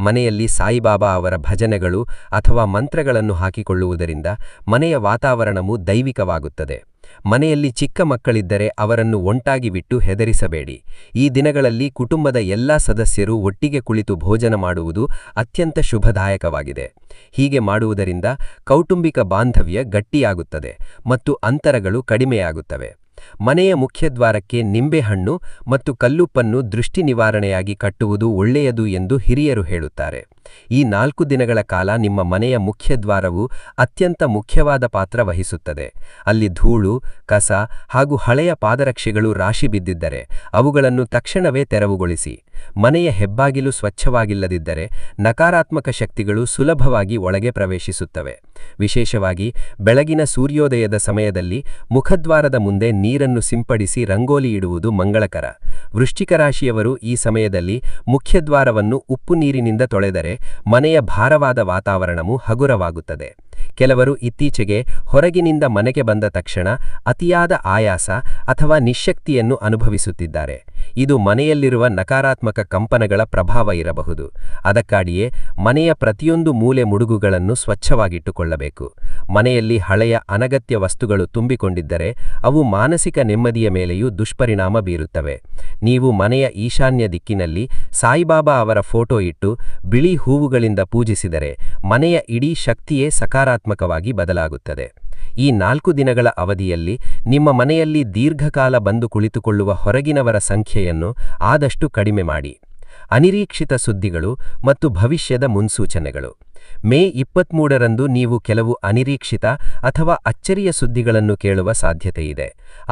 ಮನೆಯಲ್ಲಿ ಸಾಯಿಬಾಬಾ ಅವರ ಭಜನೆಗಳು ಅಥವಾ ಮಂತ್ರಗಳನ್ನು ಹಾಕಿಕೊಳ್ಳುವುದರಿಂದ ಮನೆಯ ವಾತಾವರಣವು ದೈವಿಕವಾಗುತ್ತದೆ. ಮನೆಯಲ್ಲಿ ಚಿಕ್ಕ ಮಕ್ಕಳಿದ್ದರೆ ಅವರನ್ನು ಒಂಟಾಗಿ ಬಿಟ್ಟು ಹೆದರಿಸಬೇಡಿ. ಈ ದಿನಗಳಲ್ಲಿ ಕುಟುಂಬದ ಎಲ್ಲಾ ಸದಸ್ಯರು ಒಟ್ಟಿಗೆ ಕುಳಿತು ಭೋಜನ ಮಾಡುವುದು ಅತ್ಯಂತ ಶುಭದಾಯಕವಾಗಿದೆ. ಹೀಗೆ ಮಾಡುವುದರಿಂದ ಕೌಟುಂಬಿಕ ಬಾಂಧವ್ಯ ಗಟ್ಟಿಯಾಗುತ್ತದೆ ಮತ್ತು ಅಂತರಗಳು ಕಡಿಮೆಯಾಗುತ್ತವೆ. ಮನೆಯ ಮುಖ್ಯದ್ವಾರಕ್ಕೆ ನಿಂಬೆಹಣ್ಣು ಮತ್ತು ಕಲ್ಲುಪ್ಪನ್ನು ದೃಷ್ಟಿ ನಿವಾರಣೆಯಾಗಿ ಕಟ್ಟುವುದು ಒಳ್ಳೆಯದು ಎಂದು ಹಿರಿಯರು ಹೇಳುತ್ತಾರೆ. ಈ 4 ದಿನಗಳ ಕಾಲ ನಿಮ್ಮ ಮನೆಯ ಮುಖ್ಯದ್ವಾರವು ಅತ್ಯಂತ ಮುಖ್ಯವಾದ ಪಾತ್ರ ವಹಿಸುತ್ತದೆ. ಅಲ್ಲಿ ಧೂಳು, ಕಸ ಹಾಗೂ ಹಳೆಯ ಪಾದರಕ್ಷೆಗಳು ರಾಶಿ ಬಿದ್ದಿದ್ದರೆ ಅವುಗಳನ್ನು ತಕ್ಷಣವೇ ತೆರವುಗೊಳಿಸಿ. ಮನೆಯ ಹೆಬ್ಬಾಗಿಲು ಸ್ವಚ್ಛವಾಗಿಲ್ಲದಿದ್ದರೆ ನಕಾರಾತ್ಮಕ ಶಕ್ತಿಗಳು ಸುಲಭವಾಗಿ ಒಳಗೆ ಪ್ರವೇಶಿಸುತ್ತವೆ. ವಿಶೇಷವಾಗಿ ಬೆಳಗಿನ ಸೂರ್ಯೋದಯದ ಸಮಯದಲ್ಲಿ ಮುಖದ್ವಾರದ ಮುಂದೆ ನೀರನ್ನು ಸಿಂಪಡಿಸಿ ರಂಗೋಲಿ ಇಡುವುದು ಮಂಗಳಕರ. ವೃಶ್ಚಿಕ ರಾಶಿಯವರು ಈ ಸಮಯದಲ್ಲಿ ಮುಖ್ಯದ್ವಾರವನ್ನು ಉಪ್ಪು ನೀರಿನಿಂದ ತೊಳೆದರೆ ಮನೆಯ ಭಾರವಾದ ವಾತಾವರಣವು ಹಗುರವಾಗುತ್ತದೆ. ಕೆಲವರು ಇತ್ತೀಚೆಗೆ ಹೊರಗಿನಿಂದ ಮನೆಗೆ ಬಂದ ತಕ್ಷಣ ಅತಿಯಾದ ಆಯಾಸ ಅಥವಾ ನಿಶ್ಶಕ್ತಿಯನ್ನು ಅನುಭವಿಸುತ್ತಿದ್ದಾರೆ. ಇದು ಮನೆಯಲ್ಲಿರುವ ನಕಾರಾತ್ಮಕ ಕಂಪನಗಳ ಪ್ರಭಾವ ಇರಬಹುದು. ಅದಕ್ಕಾಗಿಯೇ ಮನೆಯ ಪ್ರತಿಯೊಂದು ಮೂಲೆ ಮುಡುಗುಗಳನ್ನು ಸ್ವಚ್ಛವಾಗಿಟ್ಟುಕೊಳ್ಳಬೇಕು. ಮನೆಯಲ್ಲಿ ಹಳೆಯ ಅನಗತ್ಯ ವಸ್ತುಗಳು ತುಂಬಿಕೊಂಡಿದ್ದರೆ ಅವು ಮಾನಸಿಕ ನೆಮ್ಮದಿಯ ಮೇಲೆಯೂ ದುಷ್ಪರಿಣಾಮ ಬೀರುತ್ತವೆ. ನೀವು ಮನೆಯ ಈಶಾನ್ಯ ದಿಕ್ಕಿನಲ್ಲಿ ಸಾಯಿಬಾಬಾ ಅವರ ಫೋಟೋ ಇಟ್ಟು ಬಿಳಿ ಹೂವುಗಳಿಂದ ಪೂಜಿಸಿದರೆ ಮನೆಯ ಇಡೀ ಶಕ್ತಿಯೇ ಸಕಾರಾತ್ಮಕವಾಗಿ ಬದಲಾಗುತ್ತದೆ. ಈ 4 ದಿನಗಳ ಅವಧಿಯಲ್ಲಿ ನಿಮ್ಮ ಮನೆಯಲ್ಲಿ ದೀರ್ಘಕಾಲ ಬಂದು ಕುಳಿತುಕೊಳ್ಳುವ ಹೊರಗಿನವರ ಸಂಖ್ಯೆಯನ್ನು ಆದಷ್ಟು ಕಡಿಮೆ ಮಾಡಿ. ಅನಿರೀಕ್ಷಿತ ಸುದ್ದಿಗಳು ಮತ್ತು ಭವಿಷ್ಯದ ಮುನ್ಸೂಚನೆಗಳು. ಮೇ 23ರಂದು ನೀವು ಕೆಲವು ಅನಿರೀಕ್ಷಿತ ಅಥವಾ ಅಚ್ಚರಿಯ ಸುದ್ದಿಗಳನ್ನು ಕೇಳುವ ಸಾಧ್ಯತೆಯಿದೆ.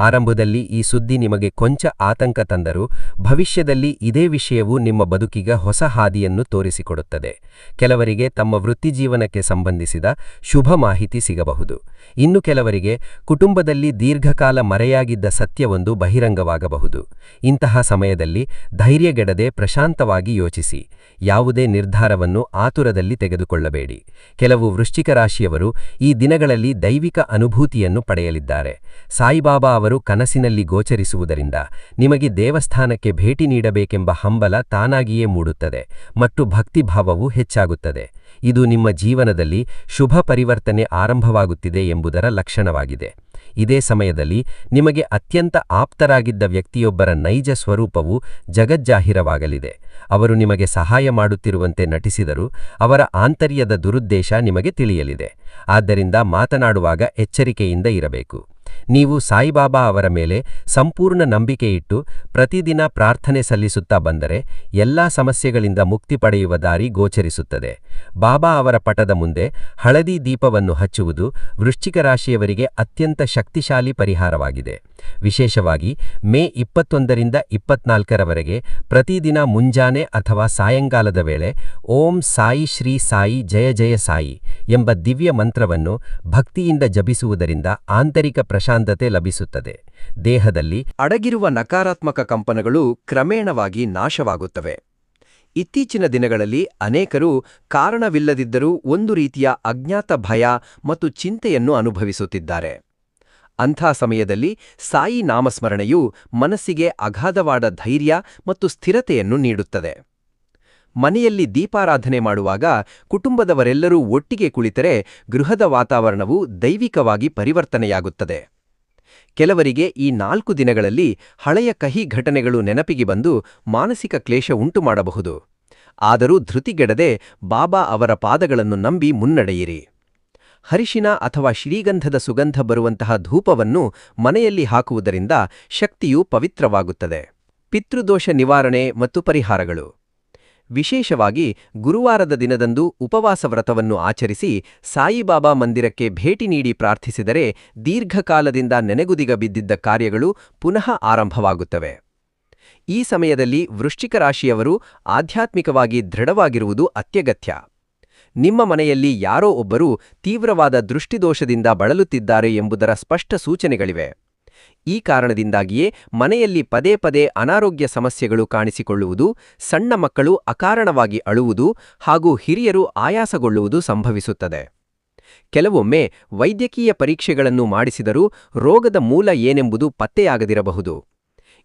ಆರಂಭದಲ್ಲಿ ಈ ಸುದ್ದಿ ನಿಮಗೆ ಕೊಂಚ ಆತಂಕ ತಂದರೂ ಭವಿಷ್ಯದಲ್ಲಿ ಇದೇ ವಿಷಯವು ನಿಮ್ಮ ಬದುಕಿಗೆ ಹೊಸ ಹಾದಿಯನ್ನು ತೋರಿಸಿಕೊಡುತ್ತದೆ. ಕೆಲವರಿಗೆ ತಮ್ಮ ವೃತ್ತಿಜೀವನಕ್ಕೆ ಸಂಬಂಧಿಸಿದ ಶುಭ ಮಾಹಿತಿ ಸಿಗಬಹುದು. ಇನ್ನು ಕೆಲವರಿಗೆ ಕುಟುಂಬದಲ್ಲಿ ದೀರ್ಘಕಾಲ ಮರೆಯಾಗಿದ್ದ ಸತ್ಯವೊಂದು ಬಹಿರಂಗವಾಗಬಹುದು. ಇಂತಹ ಸಮಯದಲ್ಲಿ ಧೈರ್ಯಗೆಡದೆ ಪ್ರಶಾಂತವಾಗಿ ಯೋಚಿಸಿ. ಯಾವುದೇ ನಿರ್ಧಾರವನ್ನು ಆತುರದಲ್ಲಿ ತೆಗೆದುಕೊಳ್ಳ ಮಾಡಿಕೊಳ್ಳಬೇಡಿ. ಕೆಲವು ವೃಶ್ಚಿಕ ರಾಶಿಯವರು ಈ ದಿನಗಳಲ್ಲಿ ದೈವಿಕ ಅನುಭೂತಿಯನ್ನು ಪಡೆಯಲಿದ್ದಾರೆ. ಸಾಯಿಬಾಬಾ ಅವರು ಕನಸಿನಲ್ಲಿ ಗೋಚರಿಸುವುದರಿಂದ ನಿಮಗೆ ದೇವಸ್ಥಾನಕ್ಕೆ ಭೇಟಿ ನೀಡಬೇಕೆಂಬ ಹಂಬಲ ತಾನಾಗಿಯೇ ಮೂಡುತ್ತದೆ ಮತ್ತು ಭಕ್ತಿಭಾವವೂ ಹೆಚ್ಚಾಗುತ್ತದೆ. ಇದು ನಿಮ್ಮ ಜೀವನದಲ್ಲಿ ಶುಭ ಪರಿವರ್ತನೆ ಆರಂಭವಾಗುತ್ತಿದೆ ಎಂಬುದರ ಲಕ್ಷಣವಾಗಿದೆ. ಇದೇ ಸಮಯದಲ್ಲಿ ನಿಮಗೆ ಅತ್ಯಂತ ಆಪ್ತರಾಗಿದ್ದ ವ್ಯಕ್ತಿಯೊಬ್ಬರ ನೈಜ ಸ್ವರೂಪವು ಜಗಜ್ಜಾಹಿರವಾಗಲಿದೆ. ಅವರು ನಿಮಗೆ ಸಹಾಯ ಮಾಡುತ್ತಿರುವಂತೆ ನಟಿಸಿದರೂ ಅವರ ಆಂತರ್ಯದ ದುರುದ್ದೇಶ ನಿಮಗೆ ತಿಳಿಯಲಿದೆ. ಆದ್ದರಿಂದ ಮಾತನಾಡುವಾಗ ಎಚ್ಚರಿಕೆಯಿಂದ ಇರಬೇಕು. ನೀವು ಸಾಯಿಬಾಬಾ ಅವರ ಮೇಲೆ ಸಂಪೂರ್ಣ ನಂಬಿಕೆಯಿಟ್ಟು ಪ್ರತಿದಿನ ಪ್ರಾರ್ಥನೆ ಸಲ್ಲಿಸುತ್ತಾ ಬಂದರೆ ಎಲ್ಲಾ ಸಮಸ್ಯೆಗಳಿಂದ ಮುಕ್ತಿ ಪಡೆಯುವ ದಾರಿ ಗೋಚರಿಸುತ್ತದೆ. ಬಾಬಾ ಅವರ ಪಟದ ಮುಂದೆ ಹಳದಿ ದೀಪವನ್ನು ಹಚ್ಚುವುದು ವೃಶ್ಚಿಕ ರಾಶಿಯವರಿಗೆ ಅತ್ಯಂತ ಶಕ್ತಿಶಾಲಿ ಪರಿಹಾರವಾಗಿದೆ. ವಿಶೇಷವಾಗಿ ಮೇ 21ರಿಂದ 24ರವರೆಗೆ ಪ್ರತಿದಿನ ಮುಂಜಾನೆ ಅಥವಾ ಸಾಯಂಕಾಲದ ವೇಳೆ ಓಂ ಸಾಯಿ ಶ್ರೀ ಸಾಯಿ ಜಯ ಜಯ ಸಾಯಿ ಎಂಬ ದಿವ್ಯ ಮಂತ್ರವನ್ನು ಭಕ್ತಿಯಿಂದ ಜಪಿಸುವುದರಿಂದ ಆಂತರಿಕ ಪ್ರಶಾಂತತೆ ಲಭಿಸುತ್ತದೆ. ದೇಹದಲ್ಲಿ ಅಡಗಿರುವ ನಕಾರಾತ್ಮಕ ಕಂಪನಗಳು ಕ್ರಮೇಣವಾಗಿ ನಾಶವಾಗುತ್ತವೆ. ಇತ್ತೀಚಿನ ದಿನಗಳಲ್ಲಿ ಅನೇಕರು ಕಾರಣವಿಲ್ಲದಿದ್ದರೂ ಒಂದು ರೀತಿಯ ಅಜ್ಞಾತ ಭಯ ಮತ್ತು ಚಿಂತೆಯನ್ನು ಅನುಭವಿಸುತ್ತಿದ್ದಾರೆ. ಅಂಥ ಸಮಯದಲ್ಲಿ ಸಾಯಿ ನಾಮಸ್ಮರಣೆಯು ಮನಸ್ಸಿಗೆ ಅಗಾಧವಾದ ಧೈರ್ಯ ಮತ್ತು ಸ್ಥಿರತೆಯನ್ನು ನೀಡುತ್ತದೆ. ಮನೆಯಲ್ಲಿ ದೀಪಾರಾಧನೆ ಮಾಡುವಾಗ ಕುಟುಂಬದವರೆಲ್ಲರೂ ಒಟ್ಟಿಗೆ ಕುಳಿತರೆ ಗೃಹದ ವಾತಾವರಣವು ದೈವಿಕವಾಗಿ ಪರಿವರ್ತನೆಯಾಗುತ್ತದೆ. ಕೆಲವರಿಗೆ ಈ 4 ದಿನಗಳಲ್ಲಿ ಹಳೆಯ ಕಹಿ ಘಟನೆಗಳು ನೆನಪಿಗೆ ಬಂದು ಮಾನಸಿಕ ಕ್ಲೇಶ ಉಂಟುಮಾಡಬಹುದು. ಆದರೂ ಧೃತಿಗೆಡದೆ ಬಾಬಾ ಅವರ ಪಾದಗಳನ್ನು ನಂಬಿ ಮುನ್ನಡೆಯಿರಿ. ಹರಿಶಿನ ಅಥವಾ ಶ್ರೀಗಂಧದ ಸುಗಂಧ ಬರುವಂತಹ ಧೂಪವನ್ನು ಮನೆಯಲ್ಲಿ ಹಾಕುವುದರಿಂದ ಶಕ್ತಿಯು ಪವಿತ್ರವಾಗುತ್ತದೆ. ಪಿತೃದೋಷ ನಿವಾರಣೆ ಮತ್ತು ಪರಿಹಾರಗಳು. ವಿಶೇಷವಾಗಿ ಗುರುವಾರದ ದಿನದಂದು ಉಪವಾಸ ವ್ರತವನ್ನು ಆಚರಿಸಿ ಸಾಯಿಬಾಬಾ ಮಂದಿರಕ್ಕೆ ಭೇಟಿ ನೀಡಿ ಪ್ರಾರ್ಥಿಸಿದರೆ ದೀರ್ಘಕಾಲದಿಂದ ನೆನೆಗುದಿಗ ಬಿದ್ದಿದ್ದ ಕಾರ್ಯಗಳು ಪುನಃ ಆರಂಭವಾಗುತ್ತವೆ. ಈ ಸಮಯದಲ್ಲಿ ವೃಶ್ಚಿಕ ರಾಶಿಯವರು ಆಧ್ಯಾತ್ಮಿಕವಾಗಿ ದೃಢವಾಗಿರುವುದು ಅತ್ಯಗತ್ಯ. ನಿಮ್ಮ ಮನೆಯಲ್ಲಿ ಯಾರೋ ಒಬ್ಬರು ತೀವ್ರವಾದ ದೃಷ್ಟಿದೋಷದಿಂದ ಬಳಲುತ್ತಿದ್ದಾರೆ ಎಂಬುದರ ಸ್ಪಷ್ಟ ಸೂಚನೆಗಳಿವೆ. ಈ ಕಾರಣದಿಂದಾಗಿಯೇ ಮನೆಯಲ್ಲಿ ಪದೇ ಪದೇ ಅನಾರೋಗ್ಯ ಸಮಸ್ಯೆಗಳು ಕಾಣಿಸಿಕೊಳ್ಳುವುದು, ಸಣ್ಣ ಮಕ್ಕಳು ಅಕಾರಣವಾಗಿ ಅಳುವುದು ಹಾಗೂ ಹಿರಿಯರು ಆಯಾಸಗೊಳ್ಳುವುದು ಸಂಭವಿಸುತ್ತದೆ. ಕೆಲವೊಮ್ಮೆ ವೈದ್ಯಕೀಯ ಪರೀಕ್ಷೆಗಳನ್ನು ಮಾಡಿಸಿದರೂ ರೋಗದ ಮೂಲ ಏನೆಂಬುದು ಪತ್ತೆಯಾಗದಿರಬಹುದು.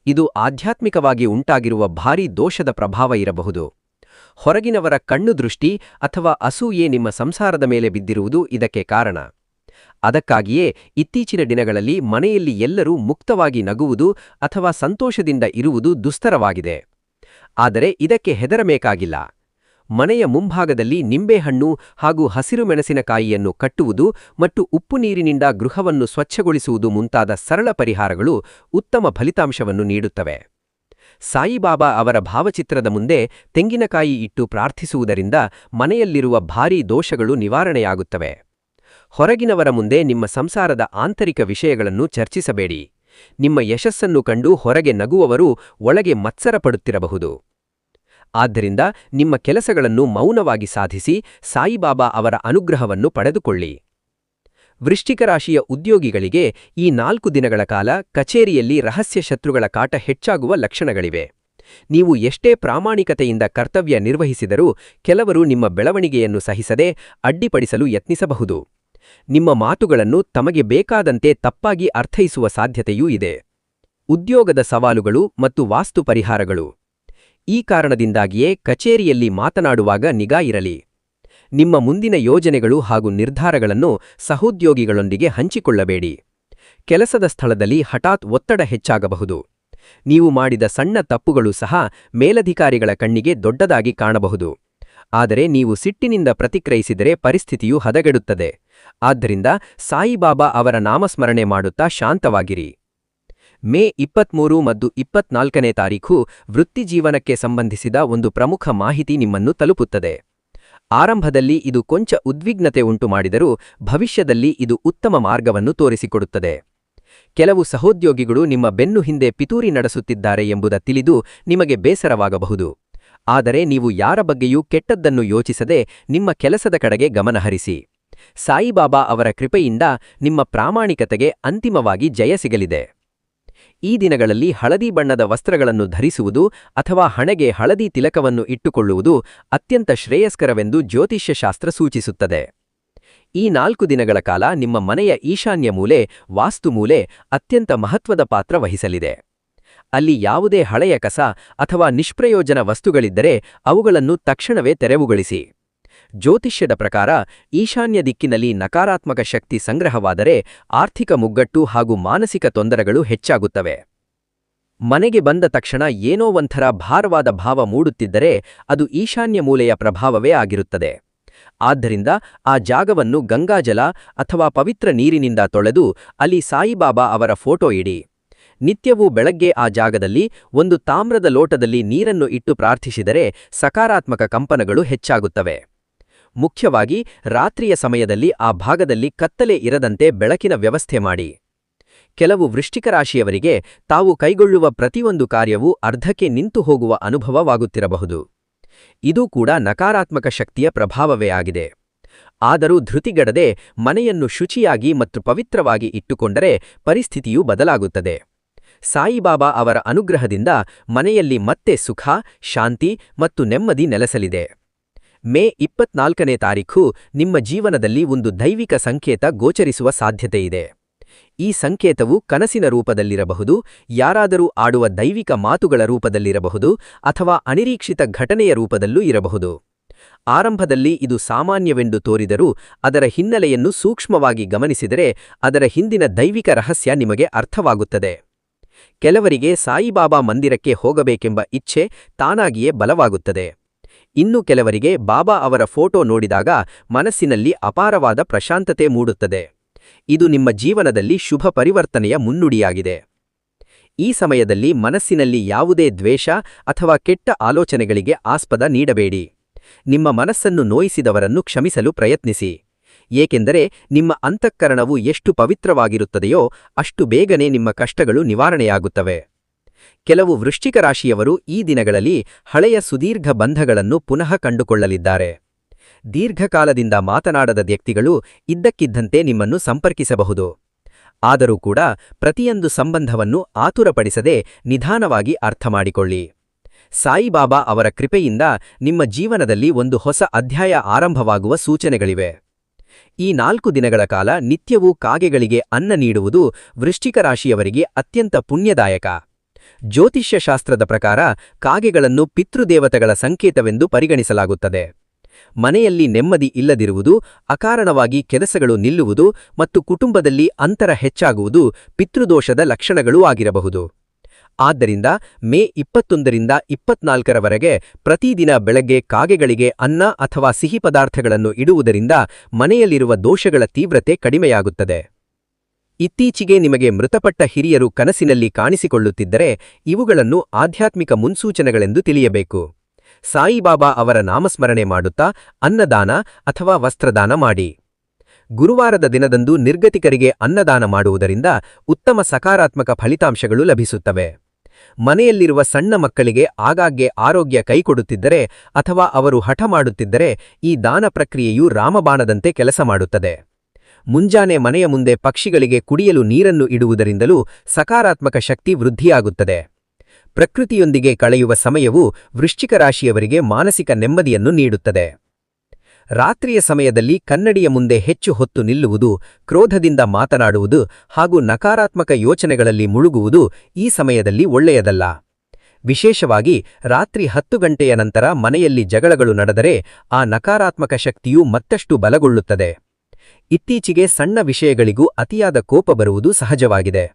ಇದು ಆಧ್ಯಾತ್ಮಿಕವಾಗಿ ಉಂಟಾಗಿರುವ ಭಾರೀ ದೋಷದ ಪ್ರಭಾವ ಇರಬಹುದು. ಹೊರಗಿನವರ ಕಣ್ಣು ದೃಷ್ಟಿ ಅಥವಾ ಅಸೂಯೆ ನಿಮ್ಮ ಸಂಸಾರದ ಮೇಲೆ ಬಿದ್ದಿರುವುದು ಇದಕ್ಕೆ ಕಾರಣ. ಅದಕ್ಕಾಗಿಯೇ ಇತ್ತೀಚಿನ ದಿನಗಳಲ್ಲಿ ಮನೆಯಲ್ಲಿ ಎಲ್ಲರೂ ಮುಕ್ತವಾಗಿ ನಗುವುದು ಅಥವಾ ಸಂತೋಷದಿಂದ ಇರುವುದು ದುಸ್ತರವಾಗಿದೆ. ಆದರೆ ಇದಕ್ಕೆ ಹೆದರಬೇಕಾಗಿಲ್ಲ. ಮನೆಯ ಮುಂಭಾಗದಲ್ಲಿ ನಿಂಬೆಹಣ್ಣು ಹಾಗೂ ಹಸಿರು ಮೆಣಸಿನಕಾಯಿಯನ್ನು ಕಟ್ಟುವುದು ಮತ್ತು ಉಪ್ಪು ನೀರಿನಿಂದ ಗೃಹವನ್ನು ಸ್ವಚ್ಛಗೊಳಿಸುವುದು ಮುಂತಾದ ಸರಳ ಪರಿಹಾರಗಳು ಉತ್ತಮ ಫಲಿತಾಂಶವನ್ನು ನೀಡುತ್ತವೆ. ಸಾಯಿಬಾಬಾ ಅವರ ಭಾವಚಿತ್ರದ ಮುಂದೆ ತೆಂಗಿನಕಾಯಿ ಇಟ್ಟು ಪ್ರಾರ್ಥಿಸುವುದರಿಂದ ಮನೆಯಲ್ಲಿರುವ ಭಾರೀ ದೋಷಗಳು ನಿವಾರಣೆಯಾಗುತ್ತವೆ. ಹೊರಗಿನವರ ಮುಂದೆ ನಿಮ್ಮ ಸಂಸಾರದ ಆಂತರಿಕ ವಿಷಯಗಳನ್ನು ಚರ್ಚಿಸಬೇಡಿ. ನಿಮ್ಮ ಯಶಸ್ಸನ್ನು ಕಂಡು ಹೊರಗೆ ನಗುವವರು ಒಳಗೆ ಮತ್ಸರಪಡುತ್ತಿರಬಹುದು. ಆದ್ದರಿಂದ ನಿಮ್ಮ ಕೆಲಸಗಳನ್ನು ಮೌನವಾಗಿ ಸಾಧಿಸಿ ಸಾಯಿಬಾಬಾ ಅವರ ಅನುಗ್ರಹವನ್ನು ಪಡೆದುಕೊಳ್ಳಿ. ವೃಶ್ಚಿಕ ರಾಶಿಯ ಉದ್ಯೋಗಿಗಳಿಗೆ ಈ 4 ದಿನಗಳ ಕಾಲ ಕಚೇರಿಯಲ್ಲಿ ರಹಸ್ಯ ಶತ್ರುಗಳ ಕಾಟ ಹೆಚ್ಚಾಗುವ ಲಕ್ಷಣಗಳಿವೆ. ನೀವು ಎಷ್ಟೇ ಪ್ರಾಮಾಣಿಕತೆಯಿಂದ ಕರ್ತವ್ಯ ನಿರ್ವಹಿಸಿದರೂ ಕೆಲವರು ನಿಮ್ಮ ಬೆಳವಣಿಗೆಯನ್ನು ಸಹಿಸದೆ ಅಡ್ಡಿಪಡಿಸಲು ಯತ್ನಿಸಬಹುದು. ನಿಮ್ಮ ಮಾತುಗಳನ್ನು ತಮಗೆ ಬೇಕಾದಂತೆ ತಪ್ಪಾಗಿ ಅರ್ಥೈಸುವ ಸಾಧ್ಯತೆಯೂ ಇದೆ. ಉದ್ಯೋಗದ ಸವಾಲುಗಳು ಮತ್ತು ವಾಸ್ತು ಪರಿಹಾರಗಳು. ಈ ಕಾರಣದಿಂದಾಗಿಯೇ ಕಚೇರಿಯಲ್ಲಿ ಮಾತನಾಡುವಾಗ ನಿಗಾ ಇರಲಿ. ನಿಮ್ಮ ಮುಂದಿನ ಯೋಜನೆಗಳು ಹಾಗೂ ನಿರ್ಧಾರಗಳನ್ನು ಸಹೋದ್ಯೋಗಿಗಳೊಂದಿಗೆ ಹಂಚಿಕೊಳ್ಳಬೇಡಿ. ಕೆಲಸದ ಸ್ಥಳದಲ್ಲಿ ಹಠಾತ್ ಒತ್ತಡ ಹೆಚ್ಚಾಗಬಹುದು. ನೀವು ಮಾಡಿದ ಸಣ್ಣ ತಪ್ಪುಗಳು ಸಹ ಮೇಲಧಿಕಾರಿಗಳ ಕಣ್ಣಿಗೆ ದೊಡ್ಡದಾಗಿ ಕಾಣಬಹುದು. ಆದರೆ ನೀವು ಸಿಟ್ಟಿನಿಂದ ಪ್ರತಿಕ್ರಿಯಿಸಿದರೆ ಪರಿಸ್ಥಿತಿಯು ಹದಗೆಡುತ್ತದೆ. ಆದ್ದರಿಂದ ಸಾಯಿಬಾಬಾ ಅವರ ನಾಮಸ್ಮರಣೆ ಮಾಡುತ್ತಾ ಶಾಂತವಾಗಿರಿ. ಮೇ 23 ಮತ್ತು 24ನೇ ತಾರೀಖು ವೃತ್ತಿಜೀವನಕ್ಕೆ ಸಂಬಂಧಿಸಿದ ಒಂದು ಪ್ರಮುಖ ಮಾಹಿತಿ ನಿಮ್ಮನ್ನು ತಲುಪುತ್ತದೆ. ಆರಂಭದಲ್ಲಿ ಇದು ಕೊಂಚ ಉದ್ವಿಗ್ನತೆ ಉಂಟುಮಾಡಿದರೂ ಭವಿಷ್ಯದಲ್ಲಿ ಇದು ಉತ್ತಮ ಮಾರ್ಗವನ್ನು ತೋರಿಸಿಕೊಡುತ್ತದೆ. ಕೆಲವು ಸಹೋದ್ಯೋಗಿಗಳು ನಿಮ್ಮ ಬೆನ್ನು ಹಿಂದೆ ಪಿತೂರಿ ನಡೆಸುತ್ತಿದ್ದಾರೆ ಎಂಬುದ ತಿಳಿದು ನಿಮಗೆ ಬೇಸರವಾಗಬಹುದು. ಆದರೆ ನೀವು ಯಾರ ಬಗ್ಗೆಯೂ ಕೆಟ್ಟದ್ದನ್ನು ಯೋಚಿಸದೆ ನಿಮ್ಮ ಕೆಲಸದ ಕಡೆಗೆ ಗಮನಹರಿಸಿ. ಸಾಯಿಬಾಬಾ ಅವರ ಕೃಪೆಯಿಂದ ನಿಮ್ಮ ಪ್ರಾಮಾಣಿಕತೆಗೆ ಅಂತಿಮವಾಗಿ ಜಯ ಸಿಗಲಿದೆ. ಈ ದಿನಗಳಲ್ಲಿ ಹಳದಿ ಬಣ್ಣದ ವಸ್ತ್ರಗಳನ್ನು ಧರಿಸುವುದು ಅಥವಾ ಹಣೆಗೆ ಹಳದಿ ತಿಲಕವನ್ನು ಇಟ್ಟುಕೊಳ್ಳುವುದು ಅತ್ಯಂತ ಶ್ರೇಯಸ್ಕರವೆಂದು ಜ್ಯೋತಿಷ್ಯಶಾಸ್ತ್ರ ಸೂಚಿಸುತ್ತದೆ. ಈ 4 ದಿನಗಳ ಕಾಲ ನಿಮ್ಮ ಮನೆಯ ಈಶಾನ್ಯ ಮೂಲೆ, ವಾಸ್ತುಮೂಲೆ ಅತ್ಯಂತ ಮಹತ್ವದ ಪಾತ್ರ ವಹಿಸಲಿದೆ. ಅಲ್ಲಿ ಯಾವುದೇ ಹಳೆಯ ಕಸ ಅಥವಾ ನಿಷ್ಪ್ರಯೋಜನ ವಸ್ತುಗಳಿದ್ದರೆ ಅವುಗಳನ್ನು ತಕ್ಷಣವೇ ತೆರವುಗೊಳಿಸಿ. ಜ್ಯೋತಿಷ್ಯದ ಪ್ರಕಾರ ಈಶಾನ್ಯ ದಿಕ್ಕಿನಲ್ಲಿ ನಕಾರಾತ್ಮಕ ಶಕ್ತಿ ಸಂಗ್ರಹವಾದರೆ ಆರ್ಥಿಕ ಮುಗ್ಗಟ್ಟು ಹಾಗೂ ಮಾನಸಿಕ ತೊಂದರೆಗಳು ಹೆಚ್ಚಾಗುತ್ತವೆ. ಮನೆಗೆ ಬಂದ ತಕ್ಷಣ ಏನೋ ಒಂಥರ ಭಾರವಾದ ಭಾವ ಮೂಡುತ್ತಿದ್ದರೆ ಅದು ಈಶಾನ್ಯ ಮೂಲೆಯ ಪ್ರಭಾವವೇ ಆಗಿರುತ್ತದೆ. ಆದ್ದರಿಂದ ಆ ಜಾಗವನ್ನು ಗಂಗಾಜಲ ಅಥವಾ ಪವಿತ್ರ ನೀರಿನಿಂದ ತೊಳೆದು ಅಲ್ಲಿ ಸಾಯಿಬಾಬಾ ಅವರ ಫೋಟೋ ಇಡಿ. ನಿತ್ಯವೂ ಬೆಳಗ್ಗೆ ಆ ಜಾಗದಲ್ಲಿ ಒಂದು ತಾಮ್ರದ ಲೋಟದಲ್ಲಿ ನೀರನ್ನು ಇಟ್ಟು ಪ್ರಾರ್ಥಿಸಿದರೆ ಸಕಾರಾತ್ಮಕ ಕಂಪನಗಳು ಹೆಚ್ಚಾಗುತ್ತವೆ. ಮುಖ್ಯವಾಗಿ ರಾತ್ರಿಯ ಸಮಯದಲ್ಲಿ ಆ ಭಾಗದಲ್ಲಿ ಕತ್ತಲೆ ಇರದಂತೆ ಬೆಳಕಿನ ವ್ಯವಸ್ಥೆ ಮಾಡಿ. ಕೆಲವು ವೃಶ್ಚಿಕ ರಾಶಿಯವರಿಗೆ ತಾವು ಕೈಗೊಳ್ಳುವ ಪ್ರತಿಯೊಂದು ಕಾರ್ಯವೂ ಅರ್ಧಕ್ಕೆ ನಿಂತು ಹೋಗುವ ಅನುಭವವಾಗುತ್ತಿರಬಹುದು. ಇದು ಕೂಡ ನಕಾರಾತ್ಮಕ ಶಕ್ತಿಯ ಪ್ರಭಾವವೇ ಆಗಿದೆ. ಆದರೂ ಧೃತಿಗೆಡದೆ ಮನೆಯನ್ನು ಶುಚಿಯಾಗಿ ಮತ್ತು ಪವಿತ್ರವಾಗಿ ಇಟ್ಟುಕೊಂಡರೆ ಪರಿಸ್ಥಿತಿಯೂ ಬದಲಾಗುತ್ತದೆ. ಸಾಯಿಬಾಬಾ ಅವರ ಅನುಗ್ರಹದಿಂದ ಮನೆಯಲ್ಲಿ ಮತ್ತೆ ಸುಖ, ಶಾಂತಿ ಮತ್ತು ನೆಮ್ಮದಿ ನೆಲೆಸಲಿದೆ. ಮೇ 24ನೇ ತಾರೀಖು ನಿಮ್ಮ ಜೀವನದಲ್ಲಿ ಒಂದು ದೈವಿಕ ಸಂಕೇತ ಗೋಚರಿಸುವ ಸಾಧ್ಯತೆಯಿದೆ. ಈ ಸಂಕೇತವು ಕನಸಿನ ರೂಪದಲ್ಲಿರಬಹುದು, ಯಾರಾದರೂ ಆಡುವ ದೈವಿಕ ಮಾತುಗಳ ರೂಪದಲ್ಲಿರಬಹುದು ಅಥವಾ ಅನಿರೀಕ್ಷಿತ ಘಟನೆಯ ರೂಪದಲ್ಲೂ ಇರಬಹುದು. ಆರಂಭದಲ್ಲಿ ಇದು ಸಾಮಾನ್ಯವೆಂದು ತೋರಿದರೂ ಅದರ ಹಿನ್ನೆಲೆಯನ್ನು ಸೂಕ್ಷ್ಮವಾಗಿ ಗಮನಿಸಿದರೆ ಅದರ ಹಿಂದಿನ ದೈವಿಕ ರಹಸ್ಯ ನಿಮಗೆ ಅರ್ಥವಾಗುತ್ತದೆ. ಕೆಲವರಿಗೆ ಸಾಯಿಬಾಬಾ ಮಂದಿರಕ್ಕೆ ಹೋಗಬೇಕೆಂಬ ಇಚ್ಛೆ ತಾನಾಗಿಯೇ ಬಲವಾಗುತ್ತದೆ. ಇನ್ನು ಕೆಲವರಿಗೆ ಬಾಬಾ ಅವರ ಫೋಟೋ ನೋಡಿದಾಗ ಮನಸ್ಸಿನಲ್ಲಿ ಅಪಾರವಾದ ಪ್ರಶಾಂತತೆ ಮೂಡುತ್ತದೆ. ಇದು ನಿಮ್ಮ ಜೀವನದಲ್ಲಿ ಶುಭ ಪರಿವರ್ತನೆಯ ಮುನ್ನುಡಿಯಾಗಿದೆ. ಈ ಸಮಯದಲ್ಲಿ ಮನಸ್ಸಿನಲ್ಲಿ ಯಾವುದೇ ದ್ವೇಷ ಅಥವಾ ಕೆಟ್ಟ ಆಲೋಚನೆಗಳಿಗೆ ಆಸ್ಪದ ನೀಡಬೇಡಿ. ನಿಮ್ಮ ಮನಸ್ಸನ್ನು ನೋಯಿಸಿದವರನ್ನು ಕ್ಷಮಿಸಲು ಪ್ರಯತ್ನಿಸಿ. ಏಕೆಂದರೆ ನಿಮ್ಮ ಅಂತಃಕರಣವು ಎಷ್ಟು ಪವಿತ್ರವಾಗಿರುತ್ತದೆಯೋ ಅಷ್ಟು ಬೇಗನೆ ನಿಮ್ಮ ಕಷ್ಟಗಳು ನಿವಾರಣೆಯಾಗುತ್ತವೆ. ಕೆಲವು ವೃಶ್ಚಿಕ ರಾಶಿಯವರು ಈ ದಿನಗಳಲ್ಲಿ ಹಳೆಯ ಸುದೀರ್ಘ ಬಂಧಗಳನ್ನು ಪುನಃ ಕಂಡುಕೊಳ್ಳಲಿದ್ದಾರೆ. ದೀರ್ಘಕಾಲದಿಂದ ಮಾತನಾಡದ ವ್ಯಕ್ತಿಗಳು ಇದ್ದಕ್ಕಿದ್ದಂತೆ ನಿಮ್ಮನ್ನು ಸಂಪರ್ಕಿಸಬಹುದು. ಆದರೂ ಕೂಡ ಪ್ರತಿಯೊಂದು ಸಂಬಂಧವನ್ನು ಆತುರಪಡಿಸದೆ ನಿಧಾನವಾಗಿ ಅರ್ಥಮಾಡಿಕೊಳ್ಳಿ. ಸಾಯಿಬಾಬಾ ಅವರ ಕೃಪೆಯಿಂದ ನಿಮ್ಮ ಜೀವನದಲ್ಲಿ ಒಂದು ಹೊಸ ಅಧ್ಯಾಯ ಆರಂಭವಾಗುವ ಸೂಚನೆಗಳಿವೆ. ಈ 4 ದಿನಗಳ ಕಾಲ ನಿತ್ಯವೂ ಕಾಗೆಗಳಿಗೆ ಅನ್ನ ನೀಡುವುದು ವೃಶ್ಚಿಕ ರಾಶಿಯವರಿಗೆ ಅತ್ಯಂತ ಪುಣ್ಯದಾಯಕ. ಜ್ಯೋತಿಷ್ಯಶಾಸ್ತ್ರದ ಪ್ರಕಾರ ಕಾಗೆಗಳನ್ನು ಪಿತೃದೇವತೆಗಳ ಸಂಕೇತವೆಂದು ಪರಿಗಣಿಸಲಾಗುತ್ತದೆ. ಮನೆಯಲ್ಲಿ ನೆಮ್ಮದಿ ಇಲ್ಲದಿರುವುದು, ಅಕಾರಣವಾಗಿ ಕೆಲಸಗಳು ನಿಲ್ಲುವುದು ಮತ್ತು ಕುಟುಂಬದಲ್ಲಿ ಅಂತರ ಹೆಚ್ಚಾಗುವುದು ಪಿತೃದೋಷದ ಲಕ್ಷಣಗಳೂ ಆಗಿರಬಹುದು. ಆದ್ದರಿಂದ ಮೇ 21ರಿಂದ 24ರವರೆಗೆ ಪ್ರತಿದಿನ ಬೆಳಗ್ಗೆ ಕಾಗೆಗಳಿಗೆ ಅನ್ನ ಅಥವಾ ಸಿಹಿ ಪದಾರ್ಥಗಳನ್ನು ಇಡುವುದರಿಂದ ಮನೆಯಲ್ಲಿರುವ ದೋಷಗಳ ತೀವ್ರತೆ ಕಡಿಮೆಯಾಗುತ್ತದೆ. ಇತ್ತೀಚೆಗೆ ನಿಮಗೆ ಮೃತಪಟ್ಟ ಹಿರಿಯರು ಕನಸಿನಲ್ಲಿ ಕಾಣಿಸಿಕೊಳ್ಳುತ್ತಿದ್ದರೆ ಇವುಗಳನ್ನು ಆಧ್ಯಾತ್ಮಿಕ ಮುನ್ಸೂಚನೆಗಳೆಂದು ತಿಳಿಯಬೇಕು. ಸಾಯಿಬಾಬಾ ಅವರ ನಾಮಸ್ಮರಣೆ ಮಾಡುತ್ತಾ ಅನ್ನದಾನ ಅಥವಾ ವಸ್ತ್ರದಾನ ಮಾಡಿ. ಗುರುವಾರದ ದಿನದಂದು ನಿರ್ಗತಿಕರಿಗೆ ಅನ್ನದಾನ ಮಾಡುವುದರಿಂದ ಉತ್ತಮ ಸಕಾರಾತ್ಮಕ ಫಲಿತಾಂಶಗಳು ಲಭಿಸುತ್ತವೆ. ಮನೆಯಲ್ಲಿರುವ ಸಣ್ಣ ಮಕ್ಕಳಿಗೆ ಆಗಾಗ್ಗೆ ಆರೋಗ್ಯ ಕೈಕೊಡುತ್ತಿದ್ದರೆ ಅಥವಾ ಅವರು ಹಠ ಮಾಡುತ್ತಿದ್ದರೆ ಈ ದಾನ ಪ್ರಕ್ರಿಯೆಯು ರಾಮಬಾಣದಂತೆ ಕೆಲಸ ಮಾಡುತ್ತದೆ. ಮುಂಜಾನೆ ಮನೆಯ ಮುಂದೆ ಪಕ್ಷಿಗಳಿಗೆ ಕುಡಿಯಲು ನೀರನ್ನು ಇಡುವುದರಿಂದಲೂ ಸಕಾರಾತ್ಮಕ ಶಕ್ತಿ ವೃದ್ಧಿಯಾಗುತ್ತದೆ. ಪ್ರಕೃತಿಯೊಂದಿಗೆ ಕಳೆಯುವ ಸಮಯವು ವೃಶ್ಚಿಕ ರಾಶಿಯವರಿಗೆ ಮಾನಸಿಕ ನೆಮ್ಮದಿಯನ್ನು ನೀಡುತ್ತದೆ. ರಾತ್ರಿಯ ಸಮಯದಲ್ಲಿ ಕನ್ನಡಿಯ ಮುಂದೆ ಹೆಚ್ಚು ಹೊತ್ತು ನಿಲ್ಲುವುದು, ಕ್ರೋಧದಿಂದ ಮಾತನಾಡುವುದು ಹಾಗೂ ನಕಾರಾತ್ಮಕ ಯೋಚನೆಗಳಲ್ಲಿ ಮುಳುಗುವುದು ಈ ಸಮಯದಲ್ಲಿ ಒಳ್ಳೆಯದಲ್ಲ. ವಿಶೇಷವಾಗಿ ರಾತ್ರಿ 10 ಗಂಟೆಯ ನಂತರ ಮನೆಯಲ್ಲಿ ಜಗಳಗಳು ನಡೆದರೆ ಆ ನಕಾರಾತ್ಮಕ ಶಕ್ತಿಯು ಮತ್ತಷ್ಟು ಬಲಗೊಳ್ಳುತ್ತದೆ. ಇತ್ತೀಚೆಗೆ ಸಣ್ಣ ವಿಷಯಗಳಿಗೂ ಅತಿಯಾದ ಕೋಪ ಬರುವುದು ಸಹಜವಾಗಿದೆ.